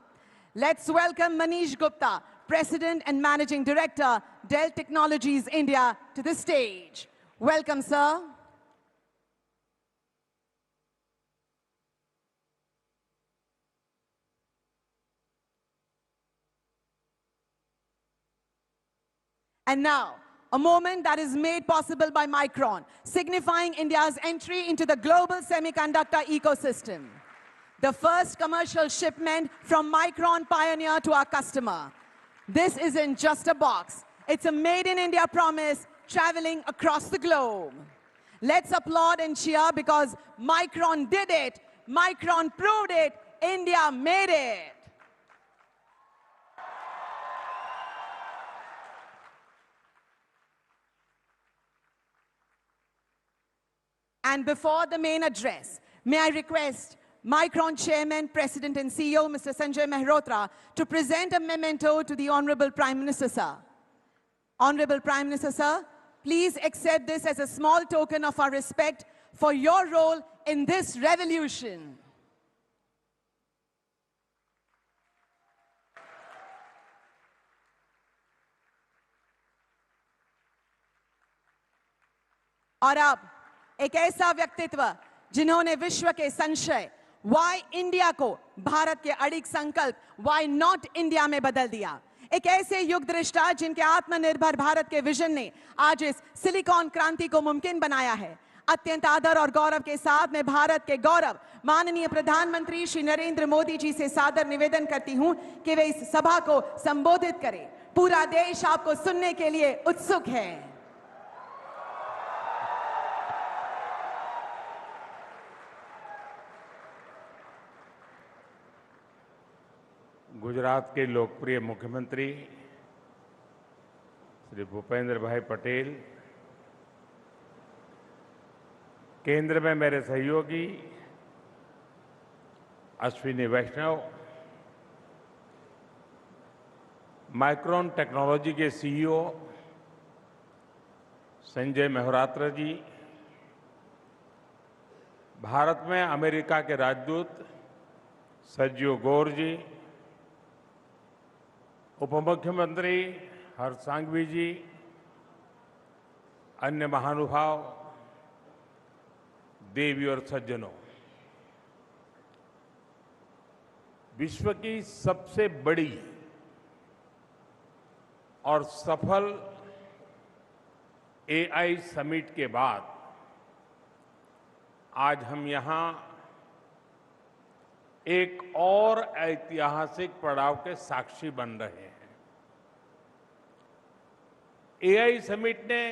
Let's welcome Manish Gupta, President and Managing Director, Dell Technologies India, to the stage. Welcome, sir. And now, a moment that is made possible by Micron, signifying India's entry into the global semiconductor ecosystem. The first commercial shipment from Micron Pioneer to our customer. This isn't just a box. It's a Made in India promise traveling across the globe. Let's applaud and cheer because Micron did it. Micron proved it. India made it. And before the main address, may I request Micron Chairman, President and CEO, Mr. Sanjay Mehrotra, to present a memento to the Honorable Prime Minister, sir. Honorable Prime Minister, sir, please accept this as a small token of our respect for your role in this revolution. और अब एक ऐसा व्यक्तित्व जिन्होंने विश्व के संशय why India को भारत के अड़िग संकल्प वाई नॉट इंडिया में बदल दिया। एक ऐसे युग दृष्टा जिनके आत्मनिर्भर भारत के विजन ने आज इस सिलिकॉन क्रांति को मुमकिन बनाया है। अत्यंत आदर और गौरव के साथ मैं भारत के गौरव माननीय प्रधानमंत्री श्री नरेंद्र मोदी जी से सादर निवेदन करती हूं कि वे इस सभा को संबोधित करें। पूरा देश आपको सुनने के लिए उत्सुक है। गुजरात के लोकप्रिय मुख्यमंत्री श्री भूपेंद्र भाई पटेल, केंद्र में मेरे सहयोगी अश्विनी वैष्णव, माइक्रोन टेक्नोलॉजी के सीईओ संजय मेहरोत्रा जी, भारत में अमेरिका के राजदूत सर्जियो गौर जी, उप मुख्यमंत्री हर्ष सांघवी जी, अन्य महानुभाव, देवी और सज्जनों, विश्व की सबसे बड़ी और सफल एआई समिट के बाद आज हम यहां एक और ऐतिहासिक पड़ाव के साक्षी बन रहे हैं। एआई समिट ने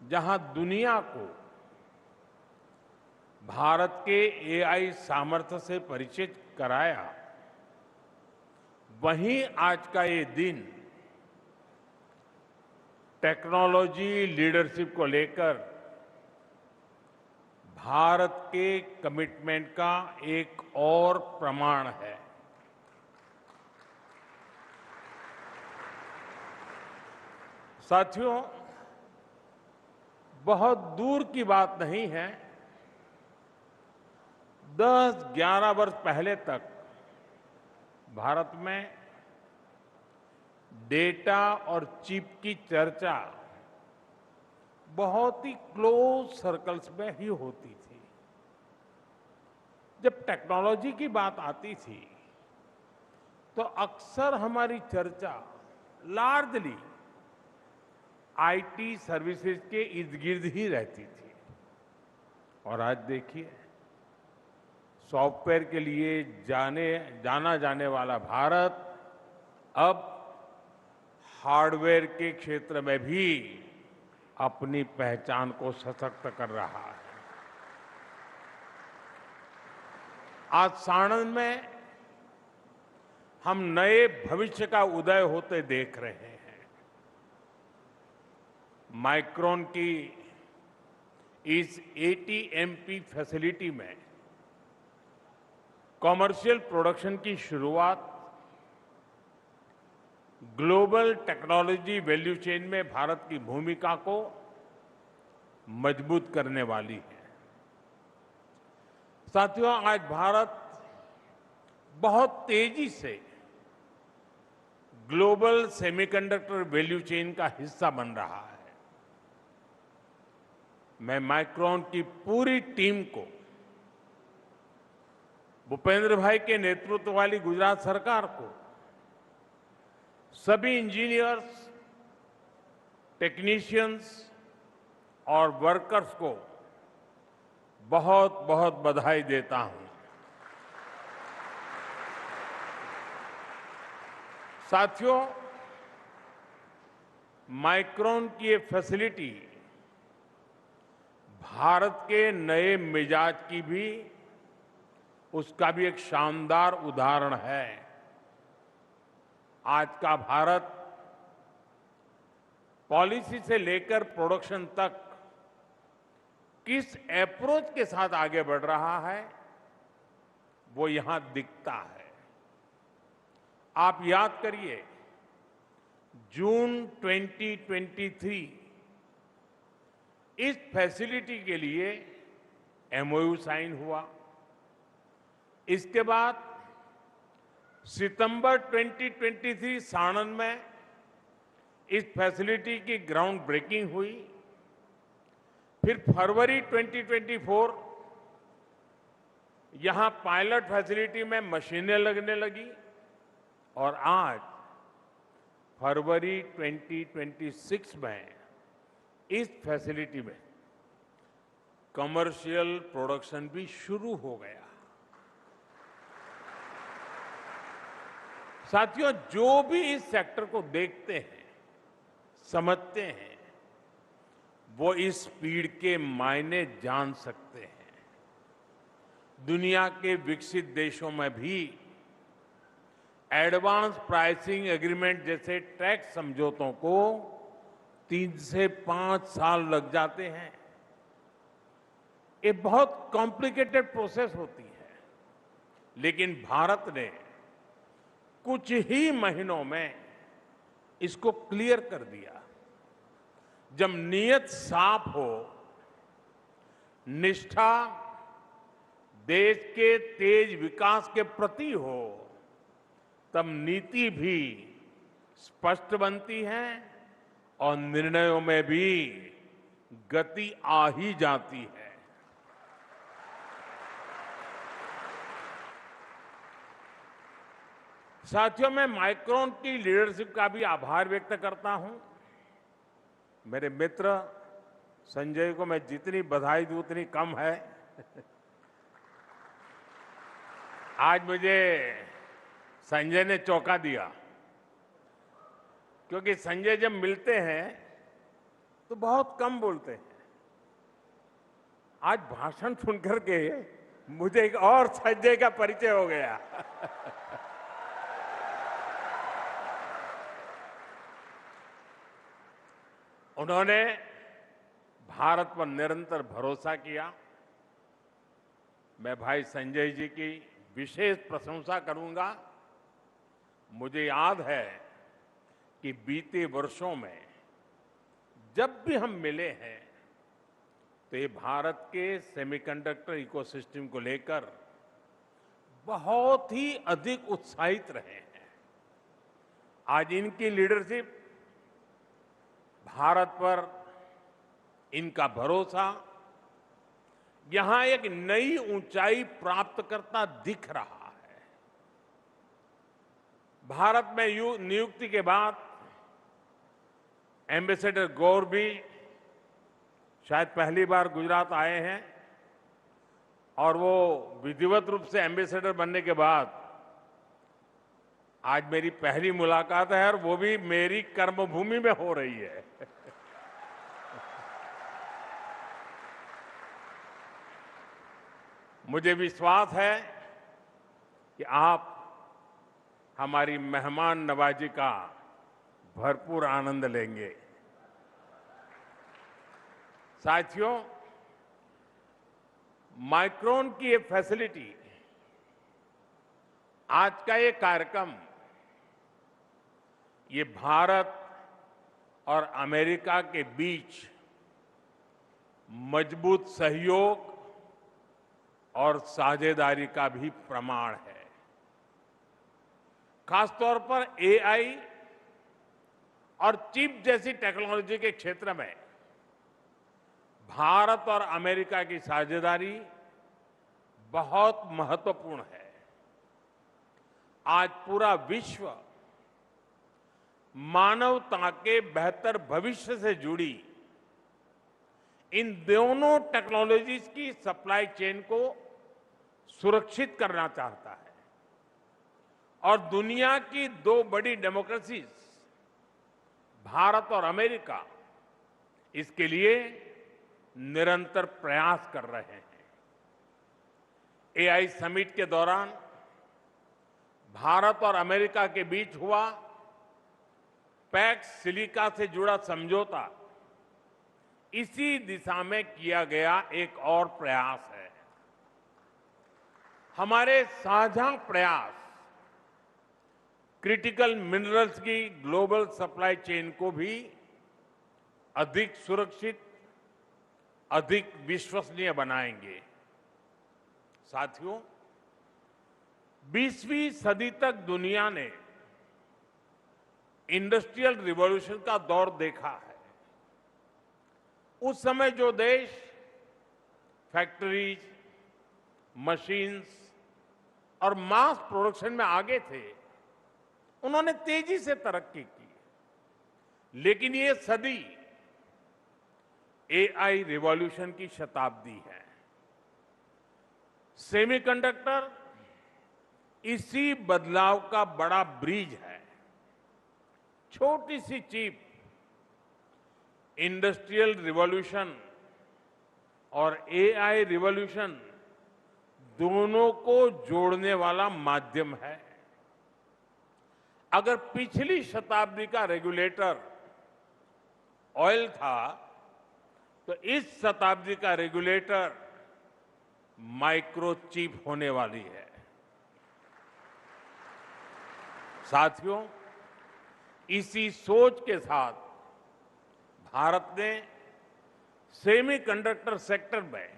जहां दुनिया को भारत के एआई सामर्थ्य से परिचित कराया, वहीं आज का ये दिन टेक्नोलॉजी लीडरशिप को लेकर भारत के कमिटमेंट का एक और प्रमाण है। साथियों, बहुत दूर की बात नहीं है, 10-11 वर्ष पहले तक भारत में डेटा और चिप की चर्चा बहुत ही क्लोज सर्कल्स में ही होती थी। जब टेक्नोलॉजी की बात आती थी तो अक्सर हमारी चर्चा लार्जली आईटी सर्विसेज के इर्द गिर्द ही रहती थी। और आज देखिए, सॉफ्टवेयर के लिए जाना जाने वाला भारत अब हार्डवेयर के क्षेत्र में भी अपनी पहचान को सशक्त कर रहा है। आज साणंद में हम नए भविष्य का उदय होते देख रहे हैं। माइक्रोन की इस ATMP फैसिलिटी में कॉमर्शियल प्रोडक्शन की शुरुआत ग्लोबल टेक्नोलॉजी वैल्यू चेन में भारत की भूमिका को मजबूत करने वाली है। साथियों, आज भारत बहुत तेजी से ग्लोबल सेमीकंडक्टर वैल्यू चेन का हिस्सा बन रहा है। मैं माइक्रोन की पूरी टीम को, भूपेंद्र भाई के नेतृत्व वाली गुजरात सरकार को, सभी इंजीनियर्स, टेक्नीशियंस और वर्कर्स को बहुत बहुत बधाई देता हूं। साथियों, माइक्रोन की ये फैसिलिटी भारत के नए मिजाज की भी, उसका भी एक शानदार उदाहरण है। आज का भारत पॉलिसी से लेकर प्रोडक्शन तक किस अप्रोच के साथ आगे बढ़ रहा है, वो यहां दिखता है। आप याद करिए, जून 2023 इस फैसिलिटी के लिए MOU साइन हुआ। इसके बाद सितंबर 2023 साणंद में इस फैसिलिटी की ग्राउंड ब्रेकिंग हुई। फिर फरवरी 2024 यहां पायलट फैसिलिटी में मशीनें लगने लगी और आज फरवरी 2026 में इस फैसिलिटी में कमर्शियल प्रोडक्शन भी शुरू हो गया। साथियों, जो भी इस सेक्टर को देखते हैं, समझते हैं, वो इस स्पीड के मायने जान सकते हैं। दुनिया के विकसित देशों में भी एडवांस प्राइसिंग एग्रीमेंट जैसे टैक्स समझौतों को 3 से 5 साल लग जाते हैं। ये बहुत कॉम्प्लिकेटेड प्रोसेस होती है, लेकिन भारत ने कुछ ही महीनों में इसको क्लियर कर दिया। जब नीयत साफ हो, निष्ठा देश के तेज विकास के प्रति हो, तब नीति भी स्पष्ट बनती है और निर्णयों में भी गति आ ही जाती है। साथियों, मैं माइक्रोन की लीडरशिप का भी आभार व्यक्त करता हूं। मेरे मित्र संजय को मैं जितनी बधाई दूं उतनी कम है। आज मुझे संजय ने चौंका दिया, क्योंकि संजय जब मिलते हैं तो बहुत कम बोलते हैं। आज भाषण सुनकर के मुझे एक और संजय का परिचय हो गया। उन्होंने भारत पर निरंतर भरोसा किया। मैं भाई संजय जी की विशेष प्रशंसा करूंगा। मुझे याद है कि बीते वर्षों में जब भी हम मिले हैं तो ये भारत के सेमीकंडक्टर इकोसिस्टम को लेकर बहुत ही अधिक उत्साहित रहे हैं। आज इनकी लीडरशिप, भारत पर इनका भरोसा यहां एक नई ऊंचाई प्राप्त करता दिख रहा है। भारत में नियुक्ति के बाद एम्बेसडर गौर भी शायद पहली बार गुजरात आए हैं, और वो विधिवत रूप से एम्बेसडर बनने के बाद आज मेरी पहली मुलाकात है, और वो भी मेरी कर्मभूमि में हो रही है। मुझे विश्वास है कि आप हमारी मेहमान नवाजी का भरपूर आनंद लेंगे। साथियों, माइक्रोन की ये फैसिलिटी, आज का ये कार्यक्रम, ये भारत और अमेरिका के बीच मजबूत सहयोग और साझेदारी का भी प्रमाण है। खासतौर पर एआई और चिप जैसी टेक्नोलॉजी के क्षेत्र में भारत और अमेरिका की साझेदारी बहुत महत्वपूर्ण है। आज पूरा विश्व मानवता के बेहतर भविष्य से जुड़ी इन दोनों टेक्नोलॉजीज की सप्लाई चेन को सुरक्षित करना चाहता है, और दुनिया की 2 बड़ी डेमोक्रेसीज भारत और अमेरिका इसके लिए निरंतर प्रयास कर रहे हैं। एआई समिट के दौरान भारत और अमेरिका के बीच हुआ पैक्स सिलिका से जुड़ा समझौता इसी दिशा में किया गया एक और प्रयास है। हमारे साझा प्रयास क्रिटिकल मिनरल्स की ग्लोबल सप्लाई चेन को भी अधिक सुरक्षित, अधिक विश्वसनीय बनाएंगे। साथियों, 20वीं सदी तक दुनिया ने इंडस्ट्रियल रिवॉल्यूशन का दौर देखा है। उस समय जो देश फैक्ट्रीज, मशीन्स और मास प्रोडक्शन में आगे थे, उन्होंने तेजी से तरक्की की, लेकिन ये सदी एआई रिवॉल्यूशन की शताब्दी है। सेमीकंडक्टर इसी बदलाव का बड़ा ब्रिज है। छोटी सी चिप इंडस्ट्रियल रिवॉल्यूशन और एआई रिवॉल्यूशन दोनों को जोड़ने वाला माध्यम है। अगर पिछली शताब्दी का रेगुलेटर ऑयल था, तो इस शताब्दी का रेगुलेटर माइक्रोचिप होने वाली है। साथियों, इसी सोच के साथ भारत ने सेमीकंडक्टर सेक्टर में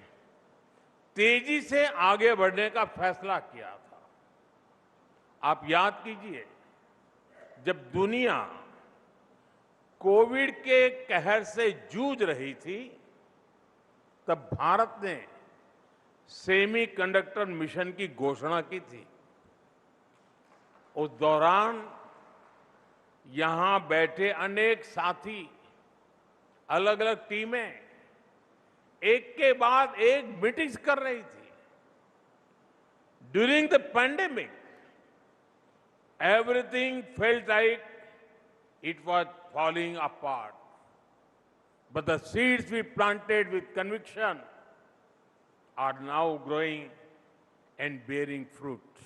तेजी से आगे बढ़ने का फैसला किया था। आप याद कीजिए, जब दुनिया कोविड के कहर से जूझ रही थी, तब भारत ने सेमीकंडक्टर मिशन की घोषणा की थी। उस दौरान यहां बैठे अनेक साथी, अलग अलग टीमें एक के बाद एक मीटिंग्स कर रही थी। During the pandemic, everything felt like it was falling apart. But the seeds we planted with conviction are now growing and bearing fruit.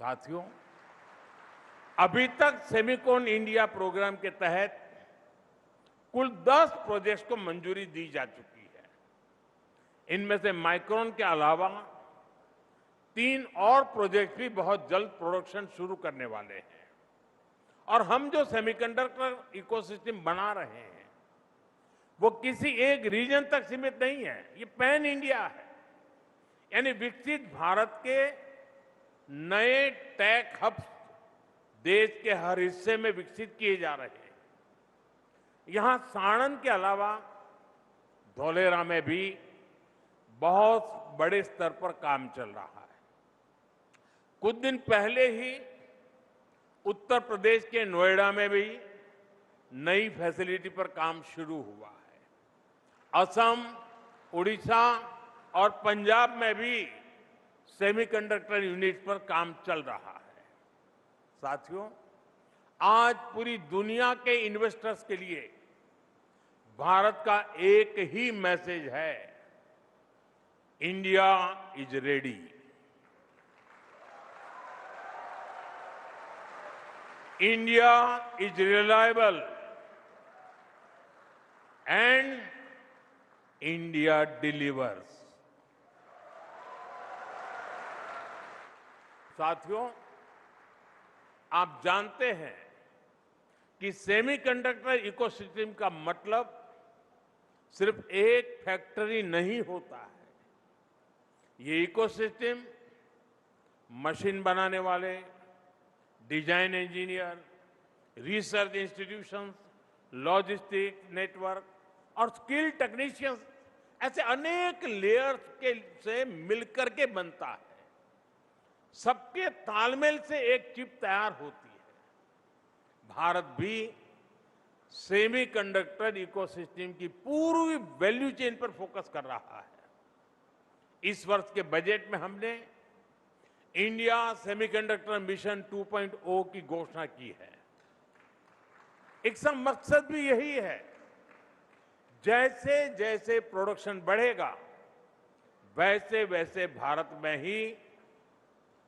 साथियों, अभी तक सेमिकॉन इंडिया प्रोग्राम के तहत कुल 10 प्रोजेक्ट्स को मंजूरी दी जा चुकी है। इनमें से माइक्रोन के अलावा 3 और प्रोजेक्ट भी बहुत जल्द प्रोडक्शन शुरू करने वाले हैं। और हम जो सेमीकंडक्टर इकोसिस्टम बना रहे हैं, वो किसी एक रीजन तक सीमित नहीं है, ये पैन इंडिया है। यानी विकसित भारत के नए टेक हब्स देश के हर हिस्से में विकसित किए जा रहे हैं। यहां साणंद के अलावा धौलेरा में भी बहुत बड़े स्तर पर काम चल रहा है। कुछ दिन पहले ही उत्तर प्रदेश के नोएडा में भी नई फैसिलिटी पर काम शुरू हुआ है। असम, उड़ीसा और पंजाब में भी सेमीकंडक्टर यूनिट पर काम चल रहा है। साथियों, आज पूरी दुनिया के इन्वेस्टर्स के लिए भारत का एक ही मैसेज है, India is ready. India is reliable and India delivers. साथियों, आप जानते हैं कि सेमीकंडक्टर इकोसिस्टम का मतलब सिर्फ एक फैक्ट्री नहीं होता है। ये इकोसिस्टम मशीन बनाने वाले, design engineer, research institutions, logistic network और स्किल टेक्नीशियंस, ऐसे अनेक लेयर्स के से मिलकर के बनता है। सबके तालमेल से एक चिप तैयार होती है। भारत भी सेमीकंडक्टर इकोसिस्टम की पूरी वैल्यू चेन पर फोकस कर रहा है। इस वर्ष के बजट में हमने इंडिया सेमीकंडक्टर मिशन 2.0 की घोषणा की है। इसका मकसद भी यही है, जैसे जैसे प्रोडक्शन बढ़ेगा, वैसे वैसे भारत में ही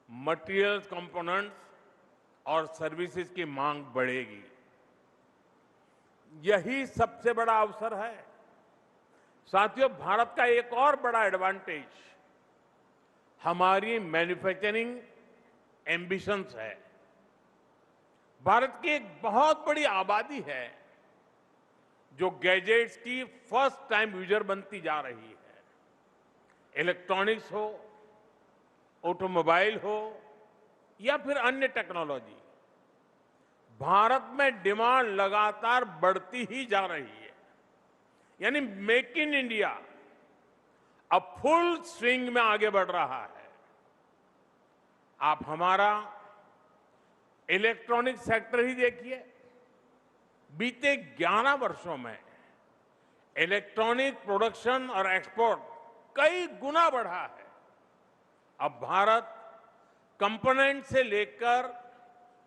मटेरियल्स, कंपोनेंट्स और सर्विसेज की मांग बढ़ेगी। यही सबसे बड़ा अवसर है। साथियों, भारत का एक और बड़ा एडवांटेज हमारी मैन्युफैक्चरिंग एम्बिशंस है। भारत की एक बहुत बड़ी आबादी है जो गैजेट्स की फर्स्ट टाइम यूजर बनती जा रही है। इलेक्ट्रॉनिक्स हो, ऑटोमोबाइल हो या फिर अन्य टेक्नोलॉजी, भारत में डिमांड लगातार बढ़ती ही जा रही है। यानी मेक इन इंडिया अब फुल स्विंग में आगे बढ़ रहा है। आप हमारा इलेक्ट्रॉनिक सेक्टर ही देखिए, बीते 11 वर्षों में इलेक्ट्रॉनिक प्रोडक्शन और एक्सपोर्ट कई गुना बढ़ा है। अब भारत कंपोनेंट से लेकर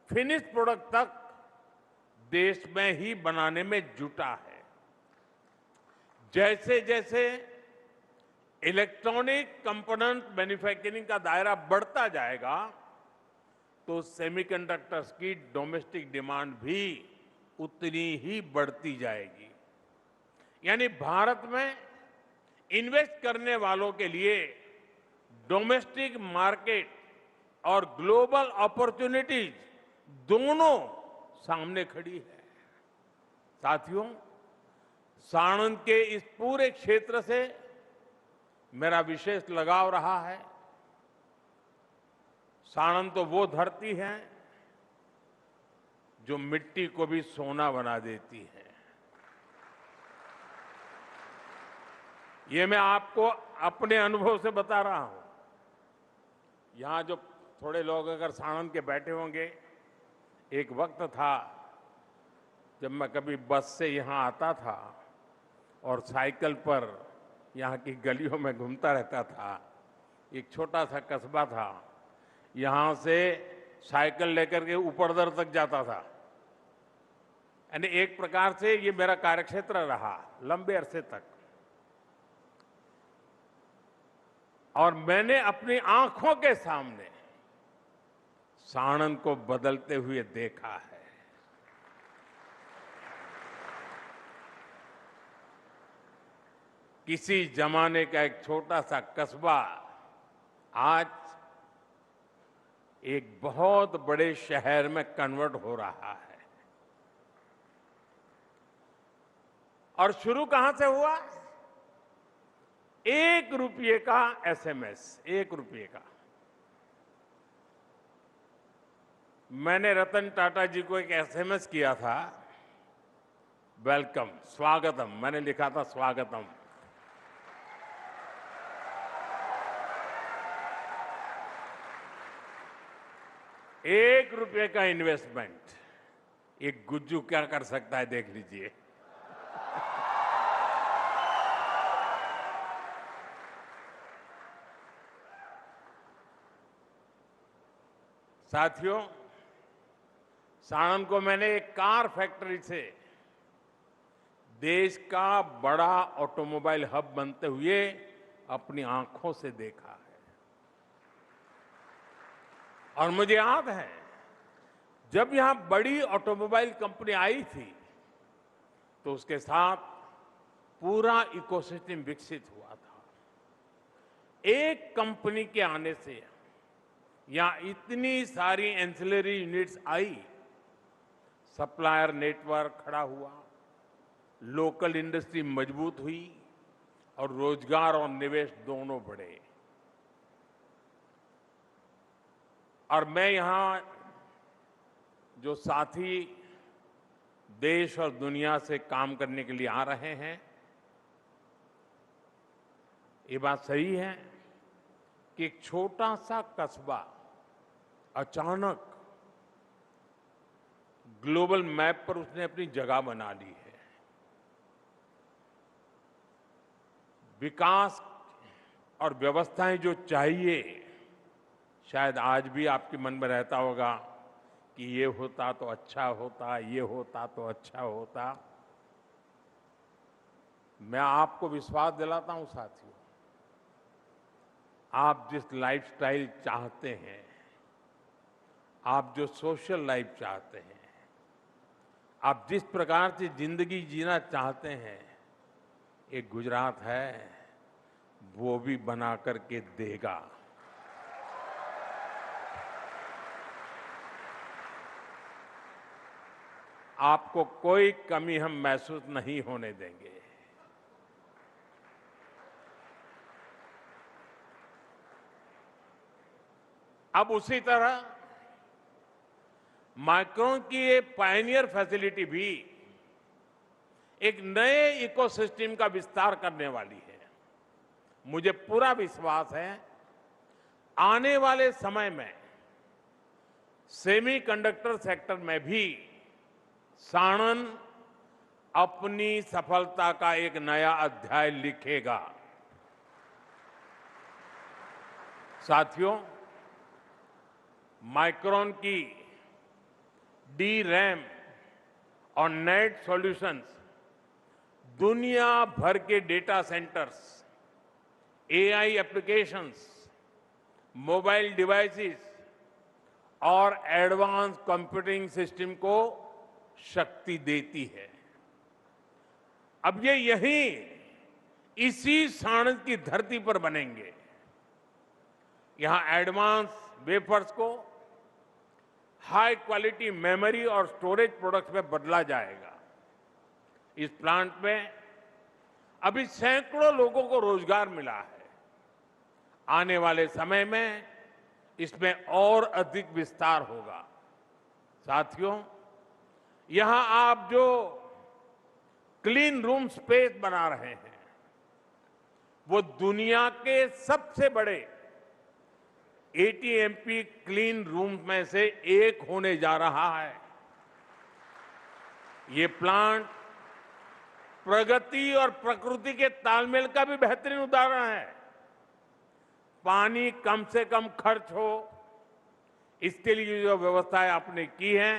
फिनिश प्रोडक्ट तक देश में ही बनाने में जुटा है। जैसे जैसे इलेक्ट्रॉनिक कंपोनेंट मैन्युफैक्चरिंग का दायरा बढ़ता जाएगा तो सेमीकंडक्टर्स की डोमेस्टिक डिमांड भी उतनी ही बढ़ती जाएगी। यानी भारत में इन्वेस्ट करने वालों के लिए डोमेस्टिक मार्केट और ग्लोबल अपॉर्चुनिटीज दोनों सामने खड़ी है। साथियों, साणंद के इस पूरे क्षेत्र से मेरा विशेष लगाव रहा है। साणंद तो वो धरती है जो मिट्टी को भी सोना बना देती है। ये मैं आपको अपने अनुभव से बता रहा हूं। यहां जो थोड़े लोग अगर साणंद के बैठे होंगे, एक वक्त था जब मैं कभी बस से यहां आता था और साइकिल पर यहां की गलियों में घूमता रहता था। एक छोटा सा कस्बा था, यहां से साइकिल लेकर के ऊपरदर तक जाता था। यानी एक प्रकार से ये मेरा कार्यक्षेत्र रहा लंबे अरसे तक, और मैंने अपनी आंखों के सामने साणंद को बदलते हुए देखा है। किसी जमाने का एक छोटा सा कस्बा आज एक बहुत बड़े शहर में कन्वर्ट हो रहा है। और शुरू कहां से हुआ? 1 रुपये का एसएमएस, 1 रुपये का। मैंने रतन टाटा जी को एक एसएमएस किया था, वेलकम, स्वागतम, मैंने लिखा था स्वागतम। ₹1 का इन्वेस्टमेंट, एक गुज्जू क्या कर सकता है देख लीजिए। साथियों, साणंद को मैंने एक कार फैक्ट्री से देश का बड़ा ऑटोमोबाइल हब बनते हुए अपनी आंखों से देखा है। और मुझे याद है जब यहां बड़ी ऑटोमोबाइल कंपनी आई थी तो उसके साथ पूरा इकोसिस्टम विकसित हुआ था। एक कंपनी के आने से यहां इतनी सारी एंसिलरी यूनिट्स आई, सप्लायर नेटवर्क खड़ा हुआ, लोकल इंडस्ट्री मजबूत हुई और रोजगार और निवेश दोनों बढ़े। और मैं यहां जो साथी देश और दुनिया से काम करने के लिए आ रहे हैं, ये बात सही है कि एक छोटा सा कस्बा अचानक ग्लोबल मैप पर उसने अपनी जगह बना ली है। विकास और व्यवस्थाएं जो चाहिए, शायद आज भी आपके मन में रहता होगा कि ये होता तो अच्छा होता, ये होता तो अच्छा होता। मैं आपको विश्वास दिलाता हूं साथियों, आप जिस लाइफस्टाइल चाहते हैं, आप जो सोशल लाइफ चाहते हैं, आप जिस प्रकार से जिंदगी जीना चाहते हैं, एक गुजरात है वो भी बना करके देगा। आपको कोई कमी हम महसूस नहीं होने देंगे। अब उसी तरह माइक्रोन की ये पायनियर फैसिलिटी भी एक नए इकोसिस्टम का विस्तार करने वाली है। मुझे पूरा विश्वास है आने वाले समय में सेमीकंडक्टर सेक्टर में भी साणंद अपनी सफलता का एक नया अध्याय लिखेगा। साथियों, माइक्रोन की DRAM और नेट सॉल्यूशंस दुनिया भर के data centres, AI applications, mobile devices और एडवांस कंप्यूटिंग सिस्टम को शक्ति देती है। अब ये यहीं इसी साणंद की धरती पर बनेंगे। यहां एडवांस वेफर्स को हाई क्वालिटी मेमोरी और स्टोरेज प्रोडक्ट्स में बदला जाएगा। इस प्लांट में अभी सैकड़ों लोगों को रोजगार मिला है। आने वाले समय में इसमें और अधिक विस्तार होगा। साथियों, यहां आप जो क्लीन रूम स्पेस बना रहे हैं, वो दुनिया के सबसे बड़े ATMP क्लीन रूम में से एक होने जा रहा है। ये प्लांट प्रगति और प्रकृति के तालमेल का भी बेहतरीन उदाहरण है। पानी कम से कम खर्च हो, इसके लिए जो व्यवस्थाएं आपने की हैं,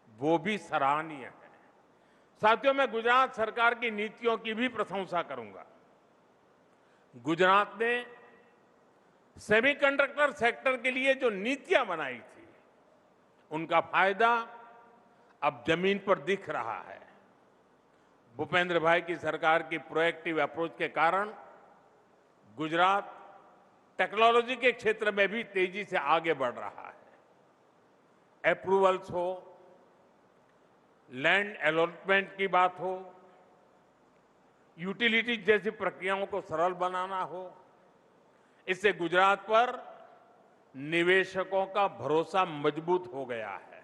वो भी सराहनीय है। साथियों, मैं गुजरात सरकार की नीतियों की भी प्रशंसा करूंगा। गुजरात ने सेमीकंडक्टर सेक्टर के लिए जो नीतियां बनाई थी, उनका फायदा अब जमीन पर दिख रहा है। भूपेंद्र भाई की सरकार की प्रोएक्टिव अप्रोच के कारण गुजरात टेक्नोलॉजी के क्षेत्र में भी तेजी से आगे बढ़ रहा है। अप्रूवल्स हो, लैंड अलॉटमेंट की बात हो, यूटिलिटी जैसी प्रक्रियाओं को सरल बनाना हो, इससे गुजरात पर निवेशकों का भरोसा मजबूत हो गया है।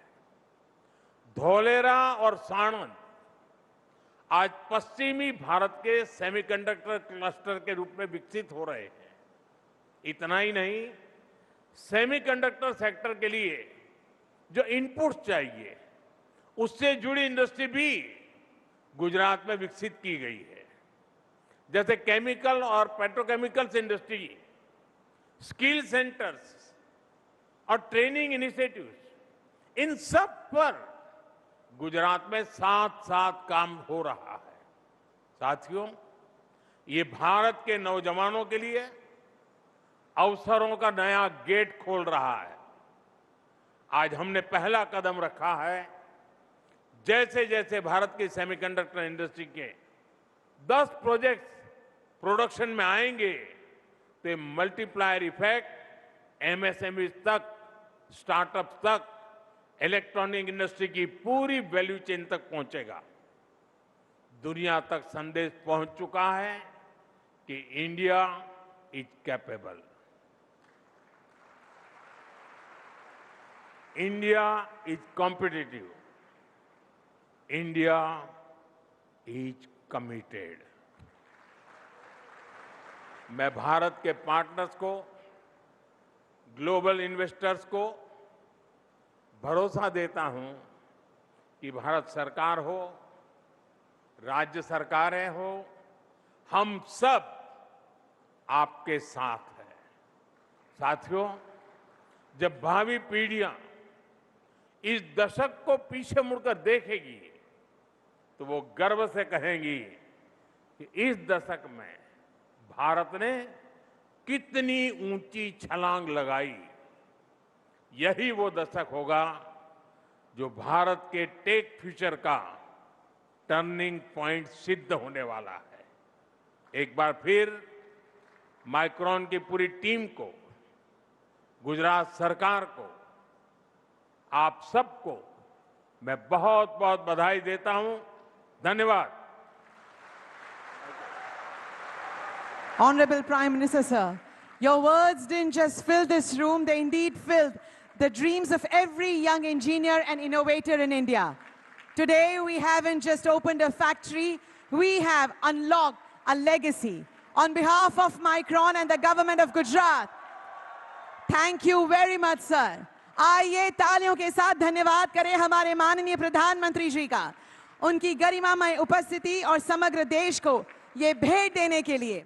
धौलेरा और साणंद आज पश्चिमी भारत के सेमीकंडक्टर क्लस्टर के रूप में विकसित हो रहे हैं। इतना ही नहीं, सेमीकंडक्टर सेक्टर के लिए जो इनपुट्स चाहिए, उससे जुड़ी इंडस्ट्री भी गुजरात में विकसित की गई है। जैसे केमिकल और पेट्रोकेमिकल्स इंडस्ट्री, स्किल सेंटर्स और ट्रेनिंग इनिशिएटिव्स, इन सब पर गुजरात में साथ साथ काम हो रहा है। साथियों, ये भारत के नौजवानों के लिए अवसरों का नया गेट खोल रहा है। आज हमने पहला कदम रखा है। जैसे जैसे भारत की सेमीकंडक्टर इंडस्ट्री के 10 प्रोजेक्ट्स प्रोडक्शन में आएंगे, तो मल्टीप्लायर इफेक्ट MSME तक, स्टार्टअप तक, इलेक्ट्रॉनिक इंडस्ट्री की पूरी वैल्यू चेन तक पहुंचेगा। दुनिया तक संदेश पहुंच चुका है कि India is capable, India is competitive, India is committed. मैं भारत के पार्टनर्स को, ग्लोबल इन्वेस्टर्स को भरोसा देता हूं कि भारत सरकार हो, राज्य सरकारें हो, हम सब आपके साथ हैं। साथियों, जब भावी पीढ़ियां इस दशक को पीछे मुड़कर देखेगी, तो वो गर्व से कहेंगी कि इस दशक में भारत ने कितनी ऊंची छलांग लगाई। यही वो दशक होगा जो भारत के टेक फ्यूचर का टर्निंग पॉइंट सिद्ध होने वाला है। एक बार फिर माइक्रोन की पूरी टीम को, गुजरात सरकार को, आप सबको मैं बहुत बहुत बधाई देता हूं। धन्यवाद। Honorable Prime Minister, sir, your words didn't just fill this room, they indeed filled the dreams of every young engineer and innovator in India. Today, we haven't just opened a factory, we have unlocked a legacy. On behalf of Micron and the government of Gujarat, thank you very much, sir. आइए तालियों के साथ धन्यवाद करें हमारे माननीय प्रधानमंत्री जी का, उनकी गरिमामय उपस्थिति और समग्र देश को ये भेंट देने के लिए।